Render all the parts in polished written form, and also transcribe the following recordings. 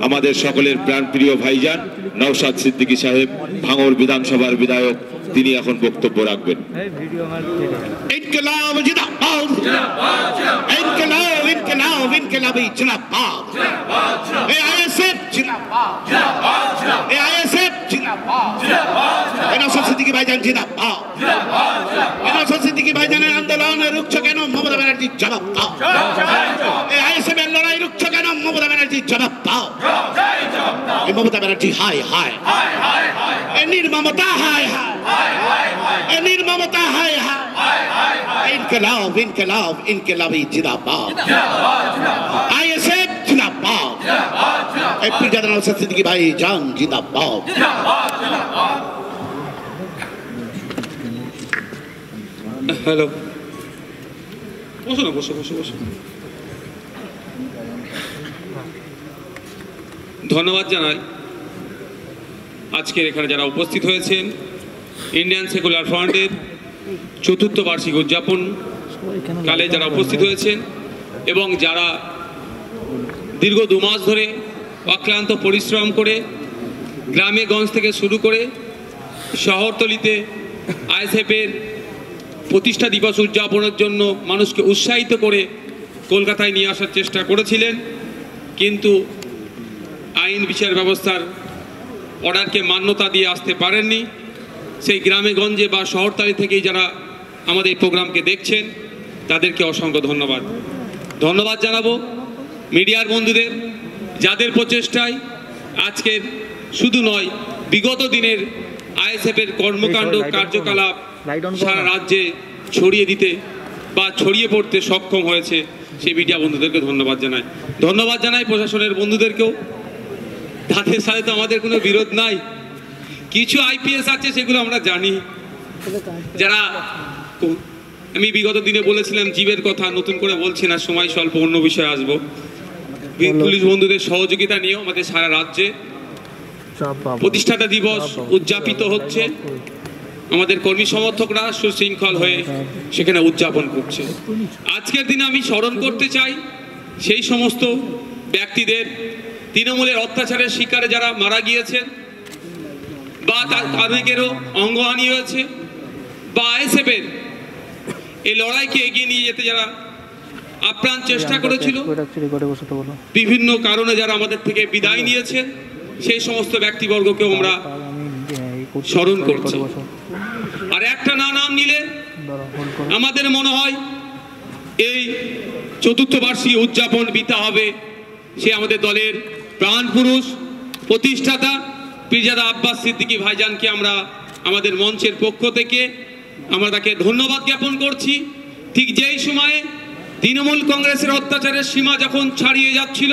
আমাদের সকলের প্রাণপ্রিয় ভাইজান নওশাদ সিদ্দিকী সাহেব ভাঙড় বিধানসভার বিধায়ক, তিনি এখন বক্তব্য রাখবেন। ইনকিলাব জিন্দাবাদ, ইনকিলাব ইনকিলাব ইনকিলাবি জিন্দাবাদ, এআইএসএফ জিন্দাবাদ, এআইএসএফ জিন্দাবাদ, নওশাদ সিদ্দিকী ভাইজান জিন্দাবাদ, নওশাদ সিদ্দিকী ভাইজানের আন্দোলন রুখছে কেন? মমতা ব্যানার্জি জবাব দাও। এআইএসএফ এর লড়াই রুখছে কেন? মমতা ব্যানার্জি জবাব দাও। মমতা ব্যানার্জি হায় হায়, নির্মমতা হায় হায়, নির্মমতা হায় হায়, ইনকিলাব ইনকিলাব ইনকিলাবি জিন্দাবাদ, আইএসএফ জিন্দাবাদ, এমপি নওশাদ সিদ্দিকী ভাইজান জিন্দাবাদ। হ্যালো, বসো না, বসো বসো বসো। ধন্যবাদ জানাই আজকের এখানে যারা উপস্থিত হয়েছেন। ইন্ডিয়ান সেকুলার ফ্রন্টের চতুর্থ বার্ষিক উদযাপন কালে যারা উপস্থিত হয়েছেন এবং যারা দীর্ঘ 2 মাস ধরে অক্লান্ত পরিশ্রম করে গ্রামে গঞ্জ থেকে শুরু করে শহরতলিতে আইএসএফের প্রতিষ্ঠা দিবস উদযাপনের জন্য মানুষকে উৎসাহিত করে কলকাতায় নিয়ে আসার চেষ্টা করেছিলেন, কিন্তু আইন বিচার ব্যবস্থার অর্ডারকে মান্যতা দিয়ে আসতে পারেননি। সেই গ্রামে গঞ্জে বা শহরতলি থেকেই যারা আমাদের এই প্রোগ্রামকে দেখছেন তাদেরকে অসংখ্য ধন্যবাদ। ধন্যবাদ জানাবো মিডিয়ার বন্ধুদের, যাদের প্রচেষ্টায় আজকের শুধু নয় বিগত দিনের আইএসএফের কর্মকাণ্ড কার্যকলাপ সারা রাজ্যে ছড়িয়ে দিতে বা ছড়িয়ে পড়তে সক্ষম হয়েছে, সেই মিডিয়া বন্ধুদেরকে ধন্যবাদ জানাই। ধন্যবাদ জানাই প্রশাসনের বন্ধুদেরকেও, তাদের সাথে তো আমাদের কোনো বিরোধ নাই। কিছু আইপিএস আছে সেগুলো আমরা জানি, যারা আমি বিগত দিনে বলেছিলাম জীবের কথা, নতুন করে বলছি না, সময় স্বল্প, অন্য বিষয়ে আসবো। পুলিশ বন্ধুদের সহযোগিতা নিয়েও আমাদের সারা রাজ্যে প্রতিষ্ঠাতা দিবস উদযাপিত হচ্ছে। আমাদের কর্মী সমর্থকরা সুশৃঙ্খল হয়ে সেখানে উদযাপন করছে। আজকের দিনে আমি স্মরণ করতে চাই সেই সমস্ত ব্যক্তিদের, তৃণমূলের অত্যাচারের শিকারে যারা মারা গিয়েছেন বা তাদেরও অঙ্গহানি হয়েছে, বা আইএসএফের এই লড়াইকে এগিয়ে নিয়ে যেতে যারা আপ্রাণ চেষ্টা করেছিল, বিভিন্ন কারণে যারা আমাদের থেকে বিদায় নিয়েছেন, সেই সমস্ত ব্যক্তিবর্গকেও আমরা স্মরণ করছি। আর একটা নাম নিলে আমাদের মনে হয় এই চতুর্থ বার্ষিকী উদযাপন বিতা হবে সে আমাদের দলের প্রাণ পুরুষ, প্রতিষ্ঠাতা পীরজাদা আব্বাস সিদ্দিকী ভাইজানকে আমরা আমাদের মঞ্চের পক্ষ থেকে আমরা তাকে ধন্যবাদ জ্ঞাপন করছি। ঠিক যেই সময়ে তৃণমূল কংগ্রেসের অত্যাচারের সীমা যখন ছাড়িয়ে যাচ্ছিল,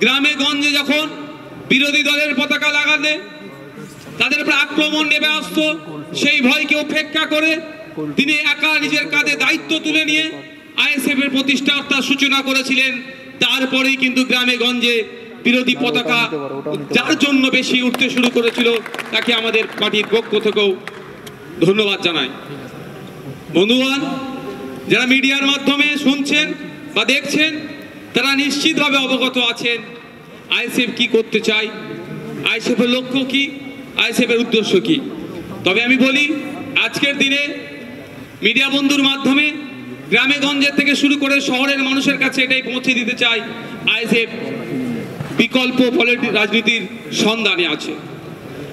গ্রামে গঞ্জে যখন বিরোধী দলের পতাকা লাগাতে তাদের উপর আক্রমণ নেমে আসতো, সেই ভয়কে উপেক্ষা করে তিনি একা নিজের কাঁধে দায়িত্ব তুলে নিয়ে আইএসএফ এর প্রতিষ্ঠার সূচনা করেছিলেন। তারপরেই কিন্তু গ্রামে গঞ্জে বিরোধী পতাকা যার জন্য বেশি উঠতে শুরু করেছিল, তাকে আমাদের পার্টির পক্ষ থেকেও ধন্যবাদ জানাই। বন্ধুগণ, যারা মিডিয়ার মাধ্যমে শুনছেন বা দেখছেন তারা নিশ্চিতভাবে অবগত আছেন আইএসএফ কি করতে চায়, আইএসএফ এর লক্ষ্য কি, আইএসএফ এর উদ্দেশ্য কি। তবে আমি বলি আজকের দিনে মিডিয়া বন্ধুর মাধ্যমে গ্রামে গঞ্জের থেকে শুরু করে শহরের মানুষের কাছে এটাই পৌঁছে দিতে চাই, আইএসএফ বিকল্প রাজনীতির সন্ধানে আছে।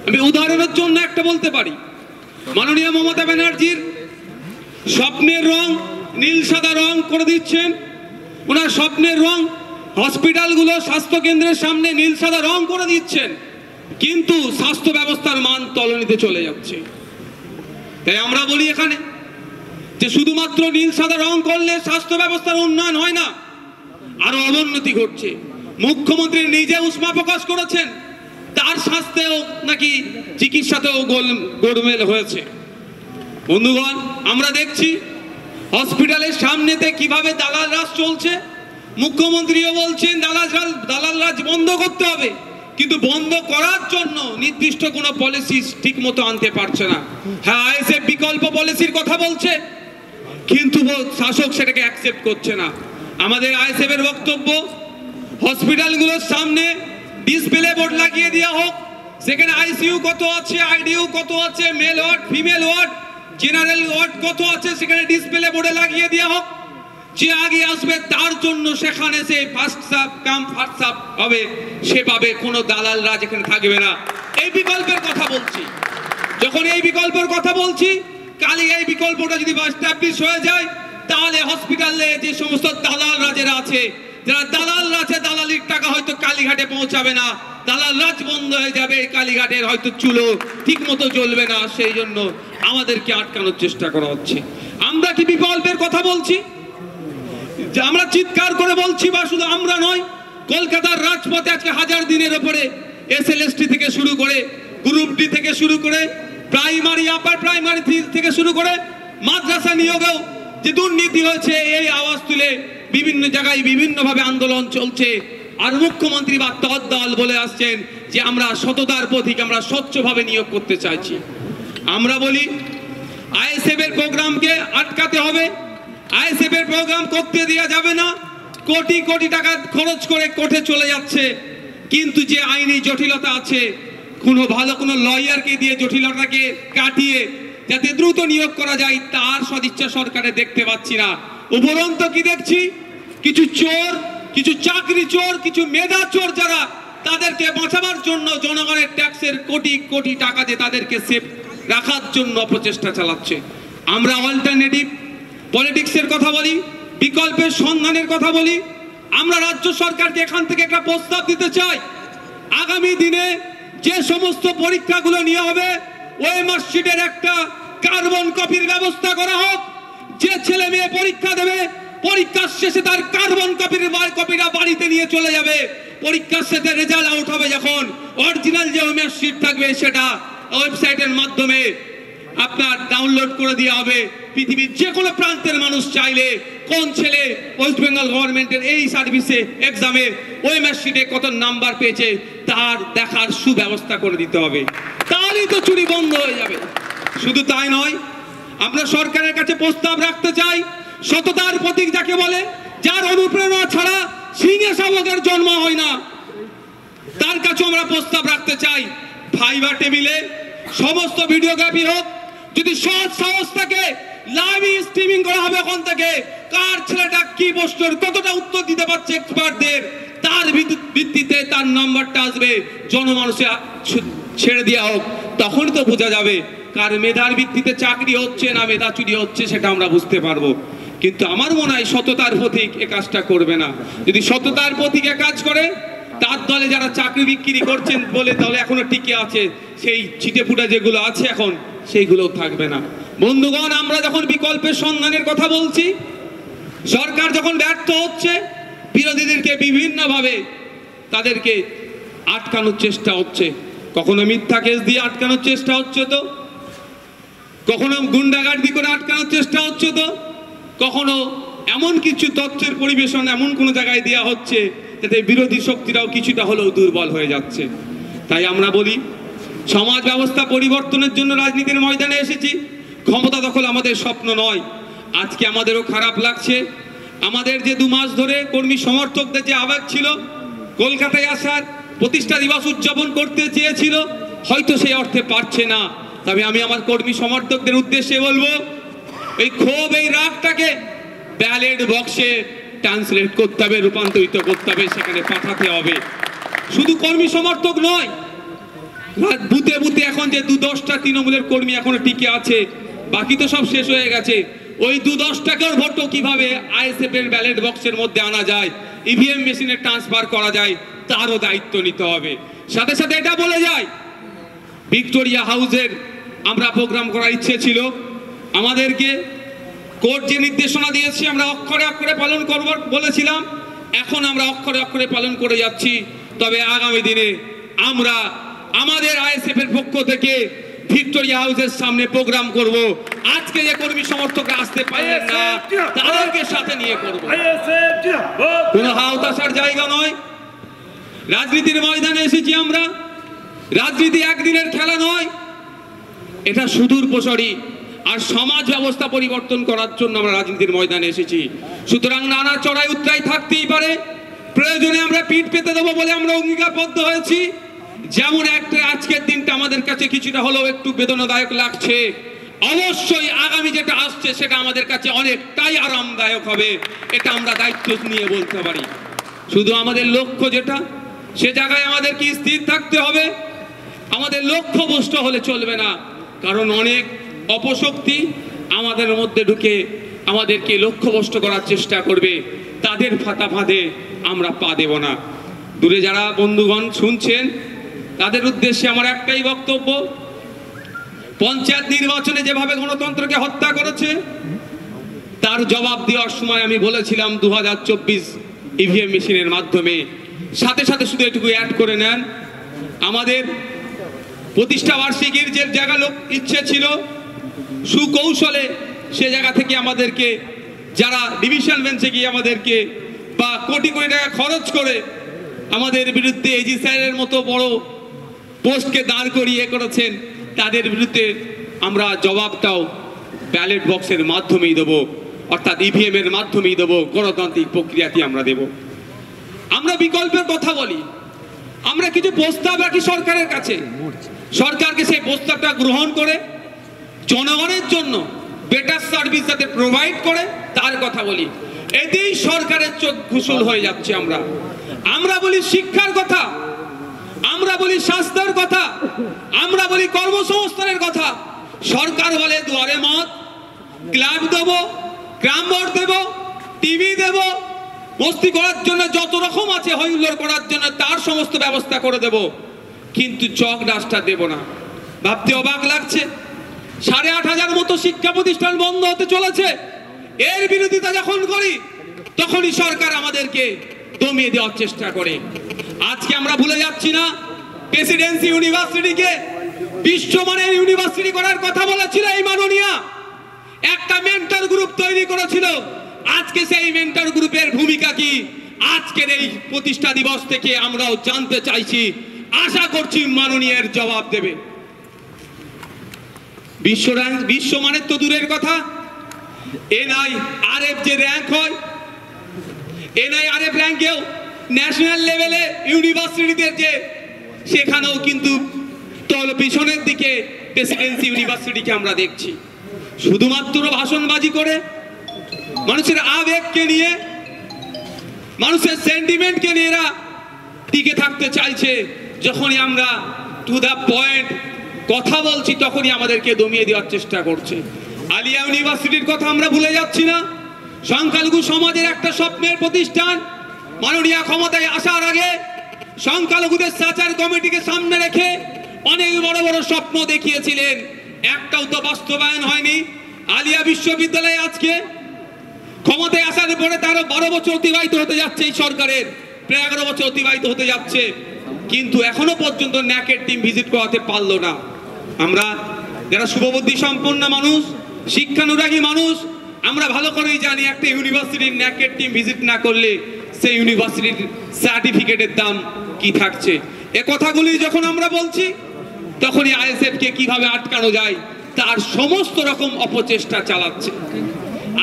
আমি উদাহরণের জন্য একটা বলতে পারি, মাননীয় মমতা ব্যানার্জির স্বপ্নের রং নীল সাদা রং করে দিচ্ছেন। ওনার স্বপ্নের রং হসপিটালগুলো, স্বাস্থ্য কেন্দ্রের সামনে নীল সাদা রং করে দিচ্ছেন, কিন্তু স্বাস্থ্য ব্যবস্থার মান তলানিতে চলে যাচ্ছে। তাই আমরা বলি এখানে যে শুধুমাত্র নীল সাদা রং করলে স্বাস্থ্য ব্যবস্থার উন্নয়ন হয় না, আরো অবনতি ঘটছে। মুখ্যমন্ত্রী নিজে উষ্মা প্রকাশ করেছেন তার স্বাস্থ্যেও নাকি চিকিৎসাতেও গোলমেল হয়েছে। বন্ধুগণ, আমরা দেখছি হসপিটালের সামনেতে কিভাবে দালাল রাজ চলছে। মুখ্যমন্ত্রীও বলছেন দালাল রাজ বন্ধ করতে হবে, কিন্তু বন্ধ করার জন্য নির্দিষ্ট কোনো পলিসি ঠিক মতো আনতে পারছে না। হ্যাঁ, আইএসএফ বিকল্প পলিসির কথা বলছে, কিন্তু শাসক সেটাকে অ্যাকসেপ্ট করছে না। আমাদের আইএসএফ এর বক্তব্য, হসপিটালগুলোর সামনে ডিসপ্লে বোর্ড লাগিয়ে দেওয়া হোক, সেখানে আইসিইউ কত আছে, আইডিইউ কত আছে, male ward, female ward, general ward কত আছে, সেখানে ডিসপ্লে বোর্ডে লাগিয়ে দেওয়া হোক। যে আগে আসবে তার জন্য সেখানে সে first serve come first serve হবে, সে পাবে, কোনো দালালরা যেখানে থাকবে না। এই বিকল্পের কথা বলছি। যখন এই বিকল্পের কথা বলছি, কালি এই বিকল্পটা যদি এস্টাবলিশ হয়ে যায়, তাহলে হসপিটালে যে সমস্ত দালালরা যারা আছে, দালালির টাকা হয়তো কালীঘাটে পৌঁছাবে না, দালাল রাজ বন্ধ হয়ে যাবে, কালীঘাটের হয়তো চুলো ঠিক মতো জ্বলবে না। সেই জন্য আমাদেরকে আটকানোর চেষ্টা করা হচ্ছে। আমরা কি বিকল্পের কথা বলছি? যে আমরা চিৎকার করে বলছি, বা শুধু আমরা নয়, কলকাতার রাজপথে আজকে 1000 দিনের উপরে এসএলএসটি থেকে শুরু করে, গ্রুপ ডি থেকে শুরু করে, প্রাইমারি আপার প্রাইমারি থেকে শুরু করে মাদ্রাসা নিয়োগেও যে দুর্নীতি হয়েছে, এই আওয়াজ তুলে বিভিন্ন জায়গায় বিভিন্নভাবে আন্দোলন চলছে। আর মুখ্যমন্ত্রী বা তদ্দল বলে আসছেন যে আমরা সততার প্রতীক, আমরা স্বচ্ছভাবে নিয়োগ করতে চাইছি। আমরা বলি আইএসএফ এর প্রোগ্রামকে আটকাতে হবে, আইএসএফ এর প্রোগ্রাম করতে দেওয়া যাবে না। কোটি কোটি টাকা খরচ করে কোর্টে চলে যাচ্ছে, কিন্তু যে আইনি জটিলতা আছে, কোনো ভালো কোনো লয়ারকে দিয়ে জটিলতাকে কাটিয়ে যাতে দ্রুত নিয়োগ করা যায়, তার সদিচ্ছা সরকারে দেখতে পাচ্ছি না। উপরন্ত কি দেখছি, কিছু চোর, কিছু চাকরি চোর, কিছু মেধা চোর, যারা তাদেরকে বাঁচাবার জন্য জনগণের ট্যাক্সের কোটি কোটি টাকা দিয়ে তাদেরকে সেফ রাখার জন্য প্রচেষ্টা চালাচ্ছে। আমরা অল্টারনেটিভ পলিটিক্সের কথা বলি, বিকল্পের সন্ধানের কথা বলি। আমরা রাজ্য সরকারকে এখান থেকে একটা প্রস্তাব দিতে চাই, আগামী দিনে যে সমস্ত পরীক্ষাগুলো নিয়ে হবে, ওই মার্কশিটের একটা কার্বন কপির ব্যবস্থা করা হোক। যে ছেলে মেয়ে পরীক্ষা দেবে, পরীক্ষার শেষে তার কার্বন কপিটা বাড়িতে নিয়ে চলে যাবে। পরীক্ষার শেষে রেজাল্ট আউট হবে যখন, অরিজিনাল যে মার্কশিট থাকবে সেটা ওয়েবসাইটের মাধ্যমে আপনার ডাউনলোড করে দেওয়া হবে। পৃথিবীর যে কোনো প্রান্তের মানুষ চাইলে কোন ছেলে ওয়েস্ট বেঙ্গল গভর্নমেন্টের এই সার্ভিসে এক্সামে ওই মার্কশিটে কত নাম্বার পেয়েছে তার দেখার সুব্যবস্থা করে দিতে হবে, তাহলেই তো চুরি বন্ধ হয়ে যাবে। শুধু তাই নয়, আমরা সরকারের কাছে প্রস্তাব রাখতে চাই, সততার প্রতীক যাকে বলে, যার অনুপ্রেরণা ছাড়া সিংহে শাবকের জন্ম হয় না, তার কাছে আমরা প্রস্তাব রাখতে চাই, ভাইবা টেবিলে সমস্ত ভিডিওগ্রাফি হোক। যদি সৎ সাহস থাকে, লাইভ স্ট্রিমিং করা হবে ওখান থেকে, কার ছেলেটা কি প্রশ্নের কতটা উত্তর দিতে পারছে এক্সপার্টদের, তার ভিত্তিতে তার নাম্বারটা আসবে, জনমানুষে ছেড়ে দেওয়া হোক। তখন তো বোঝা যাবে কার মেধার ভিত্তিতে চাকরি হচ্ছে না মেধা চুরি হচ্ছে, সেটা আমরা বুঝতে পারবো। কিন্তু আমার মনে হয় সততার প্রতীক এ কাজটা করবে না। যদি সততার প্রতীকে কাজ করে, তার দলে যারা চাকরি বিক্রি করছেন বলে দলে এখনো টিকে আছে, সেই ছিটেফুটা যেগুলো আছে এখন, সেইগুলো থাকবে না। বন্ধুগণ, আমরা যখন বিকল্পের সন্ধানের কথা বলছি, সরকার যখন ব্যর্থ হচ্ছে, বিরোধীদেরকে বিভিন্নভাবে তাদেরকে আটকানোর চেষ্টা হচ্ছে। কখনো মিথ্যা কেস দিয়ে আটকানোর চেষ্টা হচ্ছে, তো কখনো গুন্ডাগার্দি করে আটকানোর চেষ্টা হচ্ছে, তো কখনো এমন কিছু তথ্যের পরিবেশন এমন কোনো জায়গায় দেওয়া হচ্ছে যাতে বিরোধী শক্তিরাও কিছুটা হলেও দুর্বল হয়ে যাচ্ছে। তাই আমরা বলি, সমাজ ব্যবস্থা পরিবর্তনের জন্য রাজনীতির ময়দানে এসেছি, ক্ষমতা দখল আমাদের স্বপ্ন নয়। আজকে আমাদেরও খারাপ লাগছে, আমাদের যে 2 মাস ধরে কর্মী সমর্থকদের যে আবেগ ছিল, কলকাতায় আসার প্রতিষ্ঠা দিবস উদযাপন করতে চেয়েছিল, হয়তো সেই অর্থে পারছে না। তবে আমি আমার কর্মী সমর্থকদের উদ্দেশ্যে বলবো, এই ক্ষোভ, এই রাগটাকে ব্যালট বক্সে ট্রান্সলেট করতে হবে, রূপান্তরিত করতে হবে, সেখানে পাঠাতে হবে। শুধু কর্মী সমর্থক নয়, বুথে বুথে এখন যে 2-10টা তৃণমূলের কর্মী এখনো টিকে আছে, বাকি তো সব শেষ হয়ে গেছে। ওই 2-10টাকার ভোটও কিভাবে আইএসএফ এর ব্যালট বক্সের মধ্যে আনা যায়, ইভিএম মেশিনে ট্রান্সফার করা যায়, তারও দায়িত্ব নিতে হবে। সাথে সাথে এটা বলে যায়, ভিক্টোরিয়া হাউসের আমরা প্রোগ্রাম করার ইচ্ছে ছিল, আমাদেরকে কোর্ট যে নির্দেশনা দিয়েছে আমরা অক্ষরে অক্ষরে পালন করব বলেছিলাম, এখন আমরা অক্ষরে অক্ষরে পালন করে যাচ্ছি। তবে আগামী দিনে আমরা আমাদের আইএসএফ এর পক্ষ থেকে ভিক্টোরিয়া হাউসের সামনে প্রোগ্রাম করব। আজকে যে কর্মী সমর্থকরা আসতে পারলেন না, তাদেরকে সাথে নিয়ে করব। কোনো হাওতাশার জায়গা নয়, রাজনীতির ময়দানে এসেছি আমরা। রাজনীতি একদিনের খেলা নয়, এটা সুদূর প্রসারী। আর সমাজ ব্যবস্থা পরিবর্তন করার জন্য আমরা রাজনীতির ময়দানে এসেছি। সুতরাং নানা চড়াই উতরাই থাকতেই পারে, প্রয়োজনে আমরা পিঠ পেতে দেবো বলে আমরা অঙ্গীকারবদ্ধ হয়েছি। যেমন একটা আজকের দিনটা আমাদের কাছে কিছুটা হলেও একটু বেদনাদায়ক লাগছে, অবশ্যই আগামী যেটা আসছে সেটা আমাদের কাছে অনেকটাই আরামদায়ক হবে, এটা আমরা দায়িত্ব নিয়ে বলতে পারি। শুধু আমাদের লক্ষ্য যেটা, সে জায়গায় আমাদেরকে স্থির থাকতে হবে। আমাদের লক্ষ্যভ্রষ্ট হলে চলবে না, কারণ অনেক অপশক্তি আমাদের মধ্যে ঢুকে আমাদেরকে লক্ষ্যভ্রষ্ট করার চেষ্টা করবে। তাদের ফাঁদে আমরা পা দেব না। দূরে যারা বন্ধুগণ শুনছেন, তাদের উদ্দেশ্যে আমার একটাই বক্তব্য, পঞ্চায়েত নির্বাচনে যেভাবে গণতন্ত্রকে হত্যা করেছে তার জবাব দেওয়ার সময় আমি বলেছিলাম 2024 ইভিএম মেশিনের মাধ্যমে। সাথে সাথে শুধু এটুকু অ্যাড করে নেন, আমাদের প্রতিষ্ঠা বার্ষিকীর যে জায়গা ইচ্ছে ছিল সুকৌশলে সে জায়গা থেকে আমাদেরকে যারা ডিভিশন বেঞ্চে গিয়ে আমাদেরকে বা কোটি কোটি টাকা খরচ করে আমাদের বিরুদ্ধে এজি স্যারের মতো বড় পোস্টকে দাঁড় করিয়ে করেছেন, তাদের বিরুদ্ধে আমরা জবাবটাও ব্যালট বক্সের মাধ্যমেই দেবো, অর্থাৎ ইভিএম এর মাধ্যমেই দেবো, গণতান্ত্রিক প্রক্রিয়াটি আমরা দেব। আমরা বিকল্পের কথা বলি, আমরা কিছু প্রস্তাব রাখি সরকারের কাছে, সরকারকে সেই প্রস্তাবটা গ্রহণ করে জনগণের জন্য বেটার সার্ভিস যাতে প্রোভাইড করে তার কথা বলি। এতেই সরকারের চোখ ঘুষল হয়ে যাচ্ছে। আমরা বলি শিক্ষার কথা, আমরা বলি স্বাস্থ্যের কথা, আমরা বলি কর্মসংস্থানের কথা, সরকার বলে দুয়ারে মত, ক্লাব দেব, গ্রাম বোর্ড দেব, টিভি দেব, মস্তি করার জন্য যত রকম আছে হইহুল্লোড় করার জন্য তার সমস্ত ব্যবস্থা করে দেব, কিন্তু চক ডাস্টার দেব না। ভাবতে অবাক লাগছে, 8,500 মতো শিক্ষা প্রতিষ্ঠান বন্ধ হতে চলেছে। এর বিরোধিতা যখন করি তখনই সরকার আমাদেরকে দমিয়ে দেওয়ার চেষ্টা করে। আজকে আমরা ভুলে যাচ্ছি না, প্রেসিডেন্সি ইউনিভার্সিটিকে বিশ্বমানের ইউনিভার্সিটি করার কথা বলেছিল এই মাননীয়া, একটা মেন্টর গ্রুপ তৈরি করেছিল। আজকে সেই মেন্টর গ্রুপের ভূমিকা কি আজকের এই প্রতিষ্ঠা দিবস থেকে আমরাও জানতে চাইছি। আশা করছি মাননীয়ের জবাব দেবে। বিশ্বমানের তো দূরের কথা, NIRF যে র্যাঙ্ক হয়, NIRF র্যাঙ্কেও ন্যাশনাল লেভেলে ইউনিভার্সিটিদের যে, সেখানেও কিন্তু পিছনের দিকে প্রেসিডেন্সি ইউনিভার্সিটিকে আমরা দেখছি। শুধুমাত্র ভাষণবাজি করে, মানুষের আবেগকে নিয়ে, মানুষের সেন্টিমেন্টকে নিয়ে এরা টিকে থাকতে চাইছে। যখনই আমরা টু দ্য পয়েন্ট কথা বলছি তখনই আমাদেরকে দমিয়ে দেওয়ার চেষ্টা করছে। আলিয়া ইউনিভার্সিটির কথা আমরা ভুলে যাচ্ছি না, সংখ্যালঘু সমাজের একটা স্বপ্নের প্রতিষ্ঠান। মাননীয় ক্ষমতায় আসার আগে সংখ্যালঘুদের সাচার কমিটিকে সামনে রেখে অনেক বড় বড় স্বপ্ন দেখিয়েছিলেন, একটাও তো বাস্তবায়ন হয়নি। আলিয়া বিশ্ববিদ্যালয়ে আজকে ক্ষমতায় আসার পরে তারও 12 বছর অতিবাহিত হতে যাচ্ছে, এই সরকারের প্রায় 11 বছর অতিবাহিত হতে যাচ্ছে, কিন্তু এখনো পর্যন্ত ন্যাকের টিম ভিজিট করাতে পারলো না। আমরা যারা শুভবুদ্ধি সম্পন্ন মানুষ, শিক্ষানুরাগী মানুষ, আমরা ভালো করেই জানি একটা ইউনিভার্সিটির ন্যাকের টিম ভিজিট না করলে সেই ইউনিভার্সিটির সার্টিফিকেটের দাম কি থাকছে। এ কথাগুলি যখন আমরা বলছি তখনই ISF কে কিভাবে আটকানো যায় তার সমস্ত রকম অপচেষ্টা চালাচ্ছে।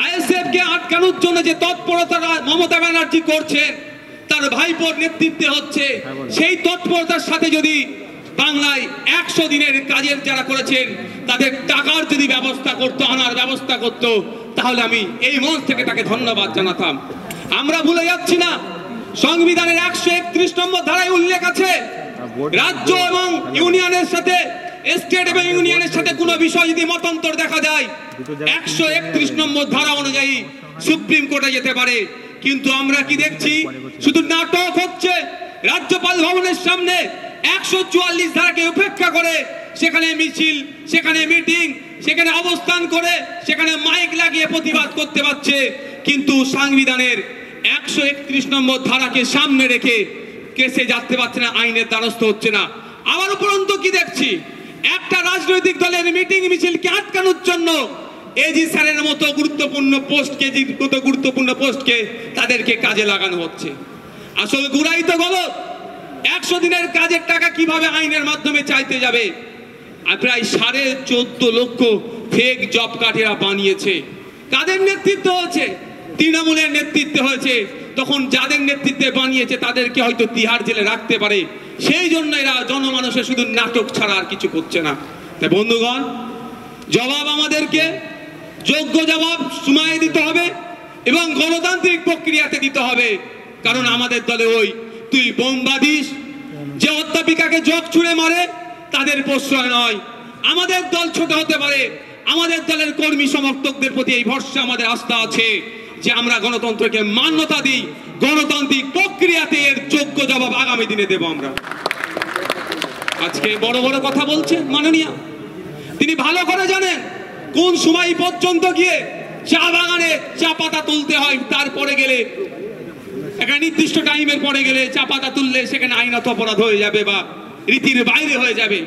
ISF কে আটকানোর জন্য যে তৎপরতা মমতা ব্যানার্জি করছেন, তার ভাইপোর নেতৃত্বে হচ্ছে, সেই তৎপরতার সাথে যদি বাংলায় 100 দিনের কাজের যারা করেছেন তাদের টাকার যদি ব্যবস্থা করতো, আনার ব্যবস্থা করতো, তাহলে আমি এই মঞ্চ থেকে তাকে ধন্যবাদ জানাতাম। আমরা ভুলে যাচ্ছি না, সংবিধানের 131 নম্বর ধারায় উল্লেখ আছে, রাজ্য এবং ইউনিয়নের সাথে, স্টেট এবং ইউনিয়নের সাথে কোনো বিষয় যদি মতান্তর দেখা যায় 131 নম্বর ধারা অনুযায়ী সুপ্রিম কোর্টে যেতে পারে। কিন্তু আমরা কি দেখছি, শুধু নাটক হচ্ছে। রাজ্যপাল ভবনের সামনে 144 ধারাকে উপেক্ষা করে সেখানে মিছিল, সেখানে মিটিং, সেখানে অবস্থান করে, সেখানে মাইক লাগিয়ে প্রতিবাদ করতে পারছে, কিন্তু সংবিধানের 131 নম্বর ধারাকে সামনে রেখে কেসে যেতে পারছে না, আইনের দ্বারস্থ হচ্ছে না। আবার উপরন্তু কি দেখছি, একটা রাজনৈতিক দলের মিটিং মিছিলকে আটকানোর জন্য এজি স্যারের মতো গুরুত্বপূর্ণ পোস্টকে তাদেরকে কাজে লাগানো হচ্ছে। আসলে গুড়াই তো গলত। 100 দিনের কাজের টাকা কিভাবে আইনের মাধ্যমে চাইতে যাবে? আর প্রায় 14.5 লক্ষ ফেক জব কার্ড এরা বানিয়েছে। কাদের নেতৃত্ব হয়েছে? তৃণমূলের নেতৃত্বে হয়েছে। তখন যাদের নেতৃত্বে বানিয়েছে তাদেরকে হয়তো তিহার জেলে রাখতে পারে, সেই জন্য এরা জনমানুষে শুধু নাটক ছাড়া আর কিছু করছে না। তাই বন্ধুগণ, জবাব আমাদেরকে যোগ্য জবাব সময়ে দিতে হবে এবং গণতান্ত্রিক প্রক্রিয়াতে দিতে হবে। কারণ আমাদের দলে ওই তুই বোম বাঁধিস, যে অধ্যাপিকাকে জগ ছুঁড়ে মারে তাদের প্রশ্রয় নয়। আমাদের দল ছোট হতে পারে, আমাদের দলের কর্মী সমর্থকদের প্রতি এই ভরসা আমাদের আস্থা আছে যে আমরা গণতন্ত্রকে মান্যতা দিই, গণতান্ত্রিক প্রক্রিয়াতে এর যোগ্য জবাব আগামী দিনে দেব আমরা। আজকে বড় বড় কথা বলছেন মাননীয়, তিনি ভালো করে জানেন কোন সময় পর্যন্ত গিয়ে চা বাগানে চা পাতা তুলতে হয়, তারপরে গেলে একটা নির্দিষ্ট টাইমের পরে গেলে চা পাতা তুললে সেখানে আইনত অপরাধ হয়ে যাবে বা রীতির বাইরে হয়ে যাবে।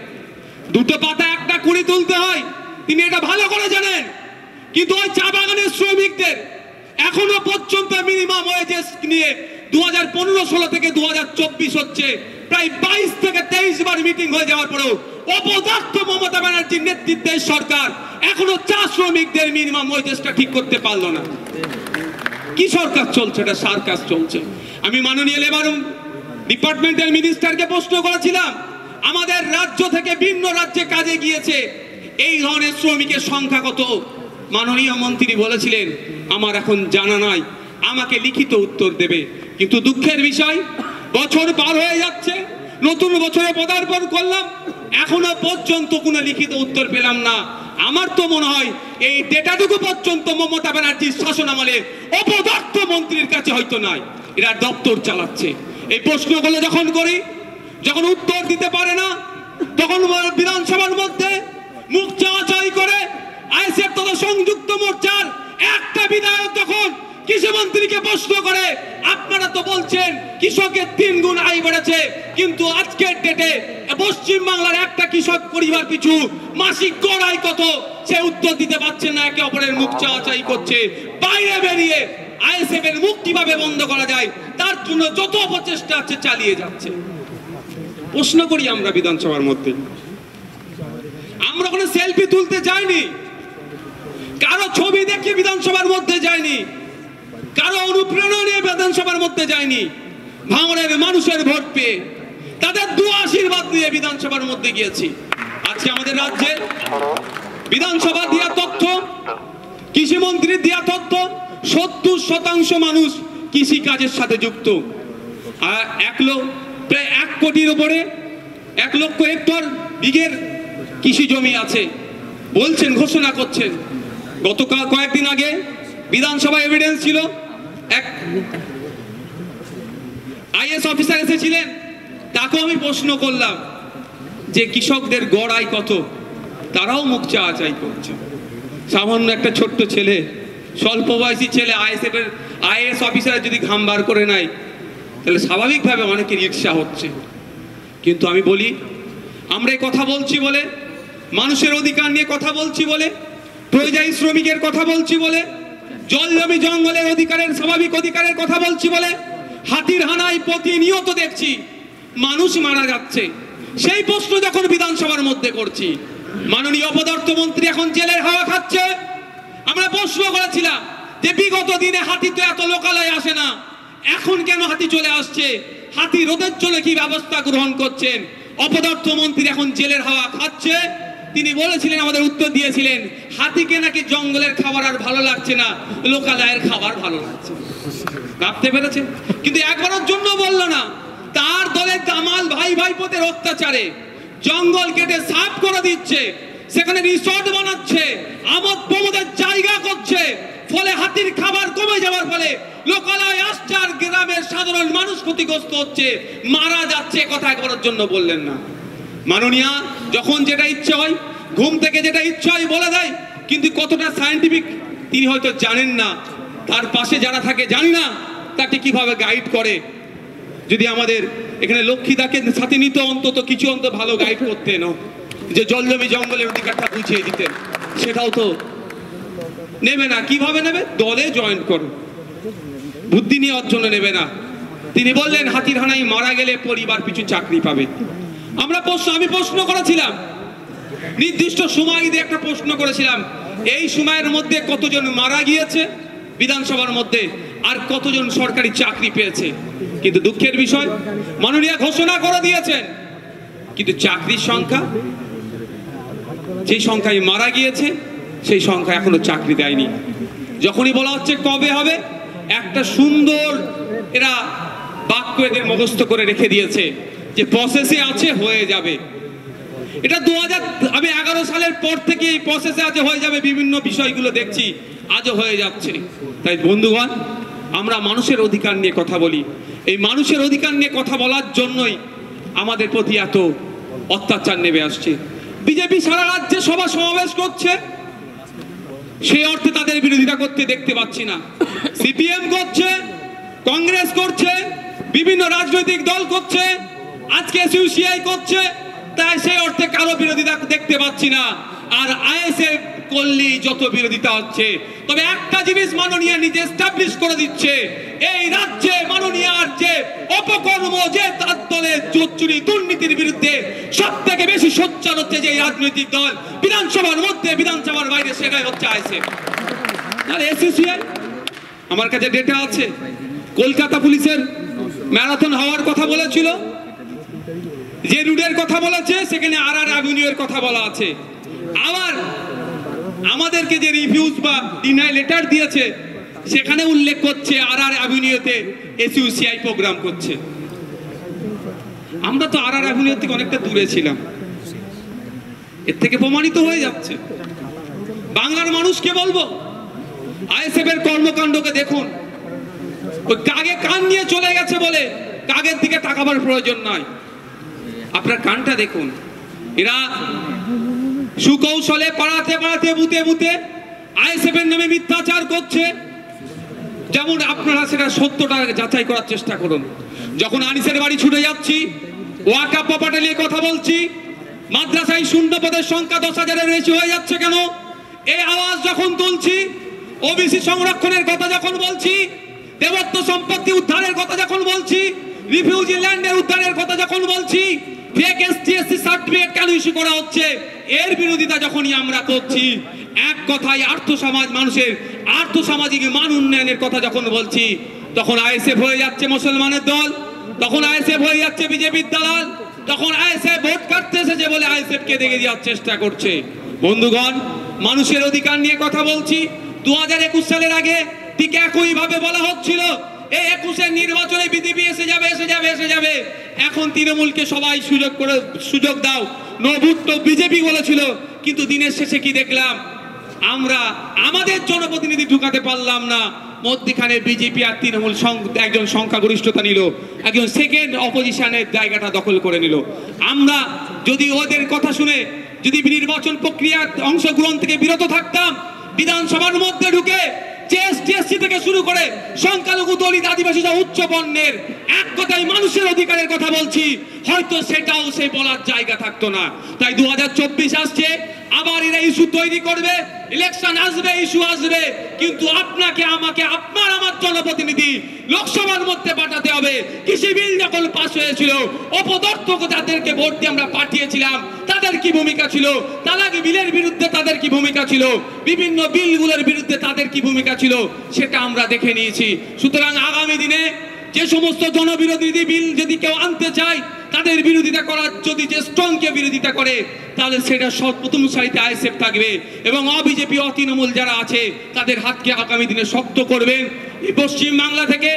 দুটো পাতা একটা কুড়ি তুলতে হয়, তিনি এটা ভালো করে জানেন। কিন্তু ওই চা বাগানের শ্রমিকদের এখনো পর্যন্ত মিনিমাম ওয়েজেস নিয়ে 2015-16 থেকে 2024 হচ্ছে, প্রায় 22 থেকে 23 বার মিটিং হয়ে যাওয়ার পরেও অপদার্থ মমতা ব্যানার্জির নেতৃত্বের সরকার এখনো চা শ্রমিকদের মিনিমাম ওয়েজেসটা ঠিক করতে পারলো না। কি সরকার চলছে? এটা সার্কাস চলছে। আমি মাননীয় লেবার ডিপার্টমেন্টের মিনিস্টারকে প্রশ্ন করেছিলাম, আমাদের রাজ্য থেকে ভিন্ন রাজ্যে কাজে গিয়েছে এই ধরনের শ্রমিকের সংখ্যা কত? মাননীয় মন্ত্রী বলেছিলেন আমার এখন জানা নাই, আমাকে লিখিত উত্তর দেবে। কিন্তু দুঃখের বিষয়, বছর পার হয়ে যাচ্ছে, নতুন বছরে পদার্পণ করলাম, এখনো পর্যন্ত কোনো লিখিত উত্তর পেলাম না। আমার তো মনে হয় এই ডেটাটুকু পর্যন্ত মমতা ব্যানার্জির শাসন আমলে অপদার্থ মন্ত্রীর কাছে হয়তো নাই, এরা দপ্তর চালাচ্ছে। এই প্রশ্নগুলো যখন করি, যখন উত্তর দিতে পারে না, তখন বিধানসভার মধ্যে মুখ চাওয়াচাই করে আইএসএফ তথা সংযুক্ত মোর্চার একটা বিধায়ক যখন কৃষিমন্ত্রীকে প্রশ্ন করে, আপনারা তো বলছেন কৃষকের 3 গুণ আয় বেড়েছে, কিন্তু আজকের ডেটে পশ্চিম বাংলার একটা কৃষক পরিবার পিছু মাসিক গড় আয় কত, সে উত্তর দিতে পারছেন না, একে অপরের মুখ চাওয়াচাই করছে। বাইরে বেরিয়ে আইএসএফ এর মুখ কিভাবে বন্ধ করা যায় তার জন্য যত অপচেষ্টা আছে চালিয়ে যাচ্ছে। প্রশ্ন করি আমরা বিধানসভার মধ্যে, আমরা কোনো সেলফি তুলতে যাইনি, কারো ছবি দেখে বিধানসভার মধ্যে যায়নি, কারো অনুপ্রেরণা নিয়ে বিধানসভার মধ্যে যায়নি। ভাঙড়ের মানুষের ভোট পেয়ে তাদের দোয়া আশীর্বাদ নিয়ে বিধানসভার মধ্যে গিয়েছি। আজকে আমাদের রাজ্যে বিধানসভা দেওয়া তথ্য, কৃষিমন্ত্রীর দেওয়া তথ্য, 70% মানুষ কৃষি কাজের সাথে যুক্ত। আর প্রায় 1 কোটির উপরে 1 লক্ষ হেক্টর বিঘের কৃষি জমি আছে বলছেন, ঘোষণা করছেন। গতকাল কয়েকদিন আগে বিধানসভা এভিডেন্স ছিল, এক আইএস অফিসার এসেছিলেন, তাকেও আমি প্রশ্ন করলাম যে কৃষকদের গড় আয় কত, তারাও মুখ চাওয়াচাই করছে। সামান্য একটা ছোট্ট ছেলে, স্বল্প বয়সী ছেলে আইএস অফিসার যদি ঘাম বার করে নেয় তাহলে স্বাভাবিকভাবে অনেকের ঈর্ষা হচ্ছে। কিন্তু আমি বলি, আমরা এই কথা বলছি বলে, মানুষের অধিকার নিয়ে কথা বলছি বলে, পরিযায়ী শ্রমিকের কথা বলছি বলে, জল জমি জঙ্গলের অধিকারের, স্বাভাবিক অধিকারের কথা বলছি বলে, হাতির হানায় প্রতিনিয়ত দেখছি মানুষ মারা যাচ্ছে। সেই প্রশ্ন যখন বিধানসভার মধ্যে করছি, মাননীয় অপদার্থ মন্ত্রী এখন জেলের হাওয়া খাচ্ছে। আমরা প্রশ্ন করেছিলাম যে বিগত দিনে হাতি তো এত লোকালয়ে আসে না, এখন কেন হাতি চলে আসছে, হাতি রোধের জন্য কি ব্যবস্থা গ্রহণ করছেন? অপদার্থ মন্ত্রী এখন জেলের হাওয়া খাচ্ছে। তিনি বলেছিলেন, আমাদের উত্তর দিয়েছিলেন, হাতিকে নাকি জঙ্গলের খাবার আর ভালো লাগছে না, লোকালয়ের খাবার ভালো লাগছে। ভাবতে পেরেছেন? কিন্তু একবারের জন্য বললো না, তার দলের দামাল ভাই ভাইপোদের অত্যাচারে জঙ্গল কেটে সাফ করে দিচ্ছে, সেখানে রিসর্ট বানাচ্ছে, আমোদ প্রমোদের জায়গা করছে, ফলে হাতির খাবার কমে যাওয়ার ফলে লোকালয় আসছে আর গ্রামের সাধারণ মানুষ ক্ষতিগ্রস্ত হচ্ছে, মারা যাচ্ছে। কথা একবারের জন্য বললেন না। মাননীয়া যখন যেটা ইচ্ছে হয়, ঘুম থেকে যেটা ইচ্ছে হয় বলে দেয়, কিন্তু কতটা সায়েন্টিফিক তিনি হয়তো জানেন না, তার পাশে যারা থাকে জানি না তাকে কিভাবে গাইড করে। যদি আমাদের এখানে লক্ষ্মীদাকে সাথে নিত, অন্তত কিছু ভালো গাইড করতেন, যে জল জমি জঙ্গলের অধিকারটা বুঝিয়ে দিতেন, সেটাও তো নেবে না। কিভাবে নেবে? দলে জয়েন করো, বুদ্ধি নেওয়ার জন্য নেবে না। তিনি বললেন হাতির হানায় মারা গেলে পরিবার পিছু চাকরি পাবে। আমি প্রশ্ন করেছিলাম, নির্দিষ্ট সময় দিয়ে একটা প্রশ্ন করেছিলাম, এই সময়ের মধ্যে কতজন মারা গিয়েছে বিধানসভার মধ্যে? আর কতজন সরকারি চাকরি পেয়েছে। কিন্তু দুঃখের বিষয়, মাননীয় ঘোষণা করে দিয়েছেন, কিন্তু চাকরির সংখ্যা, যে সংখ্যায় মারা গিয়েছে সেই সংখ্যা এখনো চাকরি দেয়নি। যখনই বলা হচ্ছে কবে হবে, একটা সুন্দর এরা বাক্য এদের মুখস্থ করে রেখে দিয়েছে যে প্রসেসে আছে, হয়ে যাবে। এটা 2011 সালের পর থেকে এই প্রসেসে আছে, হয়ে যাবে। বিভিন্ন বিষয়গুলো দেখছি আজও হয়ে যাচ্ছে। তাই বন্ধুগণ, আমরা মানুষের অধিকার নিয়ে কথা বলি। এই মানুষের অধিকার নিয়ে কথা বলার জন্যই আমাদের প্রতি এত অত্যাচার নেমে আসছে। বিজেপি সারা রাজ্যে সভা সমাবেশ করছে, সেই অর্থে তাদের বিরোধিতা করতে দেখতে পাচ্ছি না। সিপিএম করছে, কংগ্রেস করছে, বিভিন্ন রাজনৈতিক দল করছে, আজকে এসইউসিআই করছে, তাই সেই অর্থে কারো বিরোধিতা দেখতে পাচ্ছি না। আর আইএসএফ করলেই যত বিরোধিতা হচ্ছে। তবে একটা জিনিস মাননীয় নিজে এস্টাবলিশ করে দিচ্ছে, এই রাজ্যে মাননীয়ার যে অপকর্ম, যে তার দলের চুরি দুর্নীতির বিরুদ্ধে সব থেকে বেশি সোচ্চার হচ্ছে যে রাজনৈতিক দল, বিধানসভার মধ্যে বিধানসভার বাইরে, সেটাই হচ্ছে আইএসএফ। আর এসইউসিআই, আমার কাছে ডেটা আছে, কলকাতা পুলিশের ম্যারাথন হওয়ার কথা বলেছিল, যে রুটের কথা বলেছে সেখানে আরআর অ্যাভিনিউয়ের কথা বলা আছে। আবার আমাদেরকে যে রিভিউজ বা ডিনাই লেটার দিয়েছে সেখানে উল্লেখ করছে আরআর অ্যাভিনিউতে এসইউসিআই প্রোগ্রাম করছে। আমরা তো আরআর অ্যাভিনিউ থেকে অনেকটা দূরে ছিলাম, এর থেকে প্রমাণিত হয়ে যাচ্ছে। বাংলার মানুষকে বলবো, আইএসএফ এর কর্মকাণ্ডকে দেখুন। ওই কাগে কান নিয়ে চলে গেছে বলে কাগের দিকে তাকাবার প্রয়োজন নয়। আপনার কানটা দেখুন, এরা সুকৌশলে পাড়াতে পাড়াতে বুতে বুতে আইএসএফ এর নামে মিথ্যাচার করছে। যেমন আপনারা সেটা সত্যটা যাচাই করার চেষ্টা করুন। যখন আনিসের বাড়ি ছুটে যাচ্ছি, ওয়াকাফ প্রপার্টি নিয়ে কথা বলছি, মাদ্রাসায় শূন্য পদের সংখ্যা 10,000-এর বেশি হয়ে যাচ্ছে কেন, এই আওয়াজ যখন তুলছি, ওবিসি সংরক্ষণের কথা যখন বলছি, দেবত্ব সম্পত্তি উদ্ধারের কথা যখন বলছি, রিফিউজি ল্যান্ডের উদ্ধারের কথা যখন বলছি, ফেক এসটি/এসসি সার্টিফিকেট কেন ইস্যু করা হচ্ছে, এর বিরোধিতা যখনই আমরা করছি, এক কথায় মানুষের আর্থসামাজিক মান উন্নয়নের কথা যখন বলছি, তখন আইএসএফ হয়ে যাচ্ছে মুসলমানের দল, তখন আইএসএফ হয়ে যাচ্ছে বিজেপির দালাল, তখন আইএসএফ ভোট কাটতে এসেছে বলে আইএসএফ কে দেখে দেওয়ার চেষ্টা করছে। বন্ধুগণ, মানুষের অধিকার নিয়ে কথা বলছি। 2021 সালের আগে ঠিক একই ভাবে বলা হচ্ছিল এই 21-এর নির্বাচনে বিজেপি এসে যাবে। এখন তৃণমূলকে সবাই সুযোগ দাও, নো ভোট তো বিজেপি বলেছিল। কিন্তু দিনের শেষে কি দেখলাম, আমরা আমাদের জনপ্রতিনিধি ঢুকাতে পারলাম না, মধ্যখানে বিজেপি আর তৃণমূল একজন সংখ্যাগরিষ্ঠতা নিল, একজন সেকেন্ড অপোজিশনের জায়গাটা দখল করে নিল। আমরা যদি ওদের কথা শুনে যদি নির্বাচন প্রক্রিয়ার অংশগ্রহণ থেকে বিরত থাকতাম, বিধানসভার মধ্যে ঢুকে এসটি/এসসি থেকে শুরু করে সংখ্যালঘু, দলিত, আদিবাসী সহ উচ্চ বর্ণের এক কথায় মানুষের অধিকারের কথা বলছি, হয়তো সেটাও সে বলার জায়গা থাকতো না। তাই 2024 আসছে, আবার এরা ইস্যু তৈরি করবে, ইলেকশন আসবে, ইস্যু আসবে, কিন্তু আপনাকে আমাকে, আপনার আমার জনপ্রতিনিধি লোকসভার মধ্যে পাঠাতে হবে। কৃষি বিল যখন পাস হয়েছিল, অপদার্থক যাদেরকে ভোট দিয়ে আমরা পাঠিয়েছিলাম, তাদের কি ভূমিকা ছিল, তালাক বিলের বিরুদ্ধে তাদের কি ভূমিকা ছিল, বিভিন্ন বিলগুলোর বিরুদ্ধে তাদের কি ভূমিকা ছিল, সেটা আমরা দেখে নিয়েছি। সুতরাং আগামী দিনে যে সমস্ত জনবিরোধী বিল যদি কেউ আনতে চায়, তাদের বিরোধিতা করার, যদি যে স্ট্রংকে বিরোধিতা করে, তাহলে সেটা প্রথম সারিতে আইএসএফ থাকবে এবং অবিজেপি, অতৃণমূল যারা আছে তাদের হাতকে আগামী দিনে শক্ত করবেন। এই পশ্চিম বাংলা থেকে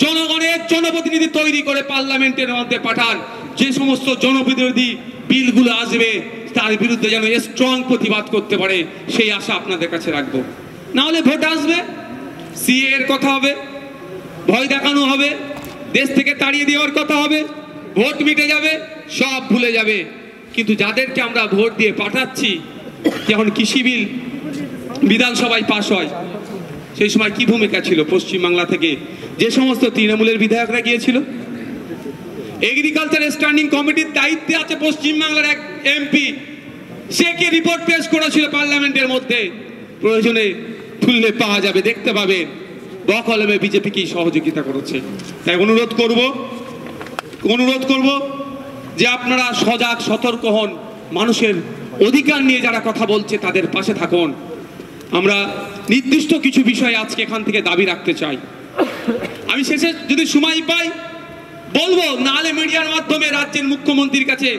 জনগণের জনপ্রতিনিধি তৈরি করে পার্লামেন্টের মধ্যে পাঠান, যে সমস্ত জনবিরোধী বিলগুলো আসবে তার বিরুদ্ধে যেন স্ট্রং প্রতিবাদ করতে পারে, সেই আশা আপনাদের কাছে রাখবো। না হলে ভোট আসবে, সিএ এর কথা হবে, ভয় দেখানো হবে, দেশ থেকে তাড়িয়ে দেওয়ার কথা হবে, ভোট মিটে যাবে, সব ভুলে যাবে। কিন্তু যাদেরকে আমরা ভোট দিয়ে পাঠাচ্ছি, যখন কৃষি বিল বিধানসভায় পাশ হয়, সেই সময় কি ভূমিকা ছিল পশ্চিমবাংলা থেকে যে সমস্ত তৃণমূলের বিধায়করা গিয়েছিল? এগ্রিকালচার স্ট্যান্ডিং কমিটির দায়িত্বে আছে পশ্চিমবাংলার এক এমপি, সে কি রিপোর্ট পেশ করেছিল পার্লামেন্টের মধ্যে, প্রয়োজনে খুললে পাওয়া যাবে, দেখতে পাবেন বকলমে বিজেপি কি সহযোগিতা করেছে। তাই অনুরোধ করব যে আপনারা সজাগ, সতর্ক হন, মানুষের অধিকার নিয়ে যারা কথা বলছে তাদের পাশে থাকুন। আমরা নির্দিষ্ট কিছু বিষয় আজকে এখান থেকে দাবি রাখতে চাই। আমি শেষে যদি সময় পাই বলবো, নাহলে মিডিয়ার মাধ্যমে রাজ্যের মুখ্যমন্ত্রীর কাছে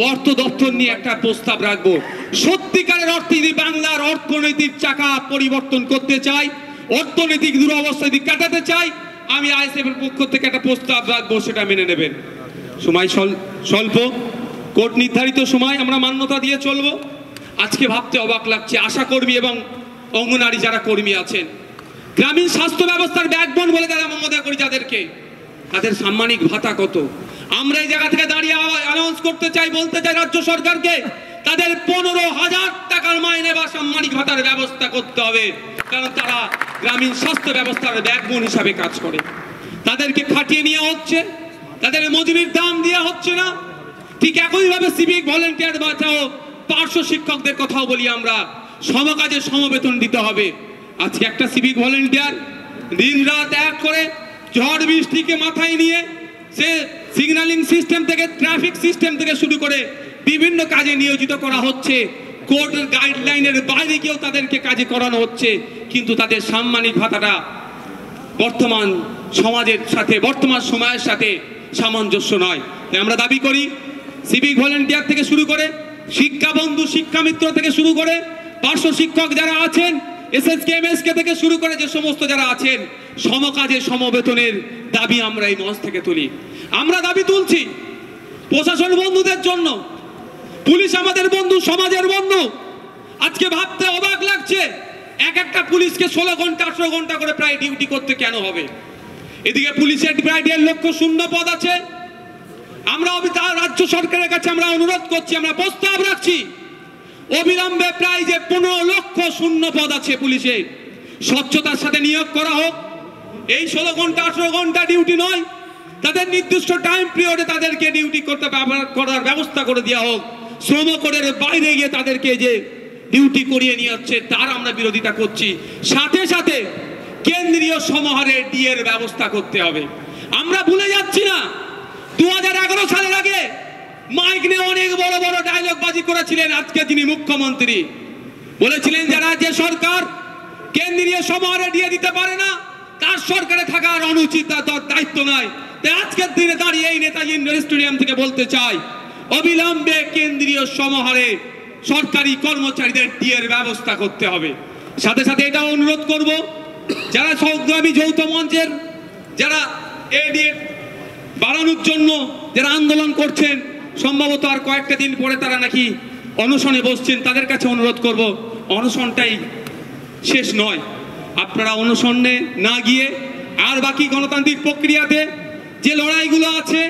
অর্থ দপ্তর নিয়ে একটা প্রস্তাব রাখবো। সত্যিকারের অর্থে যদি বাংলার অর্থনৈতিক চাকা পরিবর্তন করতে চাই, অর্থনৈতিক দুরবস্থা যদি কাটাতে চাই, আমি আইএসএফ এর পক্ষ থেকে একটা প্রস্তাব রাখবো, সেটা মেনে নেবেন। সময় স্বল্প, কোর্ট নির্ধারিত সময় আমরা মান্যতা দিয়ে চলবো। আজকে ভাবতে অবাক লাগছে, আশাকর্মী এবং অঙ্গনারী যারা কর্মী আছেন, গ্রামীণ স্বাস্থ্য ব্যবস্থার ব্যাকবোন বলে তারা মনে করি যাদেরকে, তাদের সাম্মানিক ভাতা কত? আমরা এই জায়গা থেকে দাঁড়িয়ে অ্যানাউন্স করতে চাই, বলতে চাই রাজ্য সরকারকে, তাদের 15,000 টাকার মাইনে বা সাম্মানিক ভাতার ব্যবস্থা করতে হবে, কারণ তারা গ্রামীণ স্বাস্থ্য ব্যবস্থার ব্যাকবোন হিসাবে কাজ করে। তাদেরকে খাটিয়ে নেওয়া হচ্ছে, তাদের মজুরির দাম দেওয়া হচ্ছে না। ঠিক একইভাবে সিভিক ভলেন্টিয়ার বাঁচাও পার্শ্ব শিক্ষকদের কথাও বলি আমরা, সমকাজে সমবেতন দিতে হবে। আজকে একটা সিভিক ভলেন্টিয়ার দিন রাত এক করে ঝড় বৃষ্টিকে মাথায় নিয়ে সে সিগন্যালিং সিস্টেম থেকে, ট্রাফিক সিস্টেম থেকে শুরু করে বিভিন্ন কাজে নিয়োজিত করা হচ্ছে। কোর্টের গাইডলাইনের বাইরে গিয়েও তাদেরকে কাজে করানো হচ্ছে, কিন্তু তাদের সাম্মানিক ভাতাটা বর্তমান সমাজের সাথে, বর্তমান সময়ের সাথে সামঞ্জস্য নয়। তাই আমরা দাবি করি, সিভিক ভলেন্টিয়ার থেকে শুরু করে, শিক্ষা বন্ধু, শিক্ষা মিত্র থেকে শুরু করে, পার্শ্ব শিক্ষক যারা আছেন, এসএসকে এমএসকে থেকে শুরু করে যে সমস্ত যারা আছেন, সমকাজে সমবেতনের দাবি আমরা এই মঞ্চ থেকে তুলি। আমরা দাবি তুলছি প্রশাসন বন্ধুদের জন্য। পুলিশ আমাদের বন্ধু, সমাজের বন্ধু। আজকে ভাবতে অবাক লাগছে, একটা পুলিশকে 16 ঘন্টা 18 ঘন্টা করে প্রায় ডিউটি করতে কেন হবে? এদিকে পুলিশের প্রায় 1.5 লক্ষ শূন্য পদ আছে। আমরা রাজ্য সরকারের কাছে আমরা অনুরোধ করছি, আমরা প্রস্তাব রাখছি, অবিলম্বে প্রায় যে 15 লক্ষ শূন্য পদ আছে পুলিশে, স্বচ্ছতার সাথে নিয়োগ করা হোক। এই 16 ঘন্টা 18 ঘন্টা ডিউটি নয়, তাদের নির্দিষ্ট টাইম পিরিয়ডে তাদেরকে ডিউটি করার ব্যবস্থা করে দেওয়া হোক। শ্রম কোডের বাইরে গিয়ে তাদেরকে যে ডিউটি করিয়ে নিয়ে যাচ্ছে, তার আমরা বিরোধিতা করছি। সাথে সাথে কেন্দ্রীয় সমাহারে ডিএর ব্যবস্থা করতে হবে। আমরা ভুলে যাচ্ছি না, 2011 সালের আগে মাইক নিয়ে অনেক বড় বড় ডায়লগ বাজি করেছিলেন আজকে যিনি মুখ্যমন্ত্রী। বলেছিলেন যারা যে সরকার কেন্দ্রীয় সমাহারে ডিএ দিতে পারে না, তার সরকারে থাকার অনুচিত, তার দায়িত্ব নয়। তাই আজকের দিনে দাঁড়িয়ে এই নেতাজি ইন্ডোর স্টেডিয়াম থেকে বলতে চাই, অবিলম্বে কেন্দ্রীয় সমাহারে সরকারি কর্মচারীদের ডিএর ব্যবস্থা করতে হবে। সাথে সাথে এটা অনুরোধ করব, যারা সংগ্রামী যৌথ মঞ্চের যারা এই ডিএ বাড়ানোর জন্য যারা আন্দোলন করছেন, সম্ভবত আর কয়েকটা দিন পরে তারা নাকি অনশনে বসছেন, তাদের কাছে অনুরোধ করব, অনশনটাই শেষ নয়। আপনারা অনশনে না গিয়ে আর বাকি গণতান্ত্রিক প্রক্রিয়াতে যে লড়াইগুলো আছে,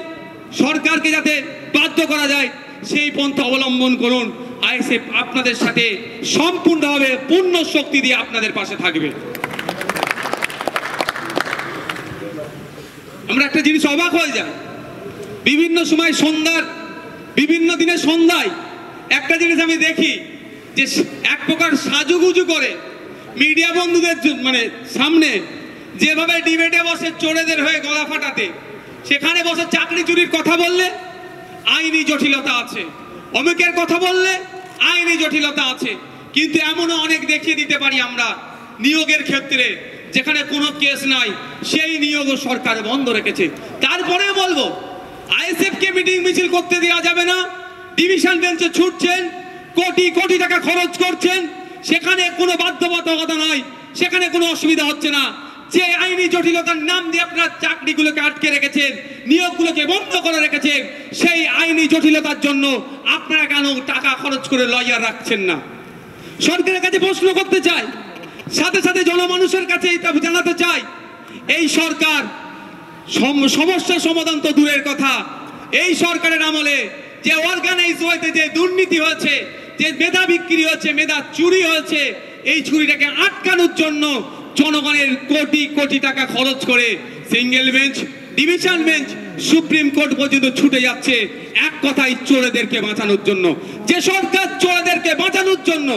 সরকারকে যাতে বাধ্য করা যায় সেই পন্থা অবলম্বন করুন। আইএসএফ আপনাদের সাথে সম্পূর্ণভাবে পূর্ণ শক্তি দিয়ে আপনাদের পাশে থাকবে। আমরা একটা জিনিস অবাক হয়ে যায়, বিভিন্ন সময় সন্ধ্যার বিভিন্ন দিনের সন্ধ্যায় একটা জিনিস আমি দেখি যে এক প্রকার সাজুগুজু করে মিডিয়া বন্ধুদের সামনে যেভাবে ডিবেটে বসে চোরেদের হয়ে গলা ফাটাতে, সেখানে বসে চাকরি চুরির কথা বললে আইনি জটিলতা আছে, অমুকের কথা বললে আইনি জটিলতা আছে। কিন্তু এমনও অনেক দেখিয়ে দিতে পারি আমরা, নিয়োগের ক্ষেত্রে যেখানে কোনো কেস নাই সেই নিয়োগও সরকার বন্ধ রেখেছে। তারপরে বলবো, আইএসএফ কে মিটিং মিছিল করতে দেওয়া যাবে না। ডিভিশন বেঞ্চে ছুটছেন, কোটি কোটি টাকা খরচ করছেন, সেখানে কোনো বাধ্যবাধকতা নয়, সেখানে কোনো অসুবিধা হচ্ছে না। যে আইনি জটিলতার নাম দিয়ে আপনারা চাকরিগুলোকে আটকে রেখেছেন, নিয়োগগুলোকে বন্ধ করে রেখেছেন, সেই আইনি জটিলতার জন্য আপনারা কেন টাকা খরচ করে লয়ার রাখছেন না? সরকারের কাছে প্রশ্ন করতে চাই, সাথে সাথে জনমানুষের কাছে এটা জানাতে চাই, এই সরকার সমস্যার সমাধান তো দূরের কথা, এই সরকারের আমলে যে অর্গানাইজ হয়েছে, যে দুর্নীতি হয়েছে, যে মেধা বিক্রি হয়েছে, মেধা চুরি হয়েছে, এই চুরিটাকে আটকানোর জন্য জনগণের কোটি কোটি টাকা খরচ করে single bench, division bench, supreme court পর্যন্ত ছুটে যাচ্ছে এক কথায় চোরেদেরকে বাঁচানোর জন্য। যে সরকার চোরেদেরকে বাঁচানোর জন্য,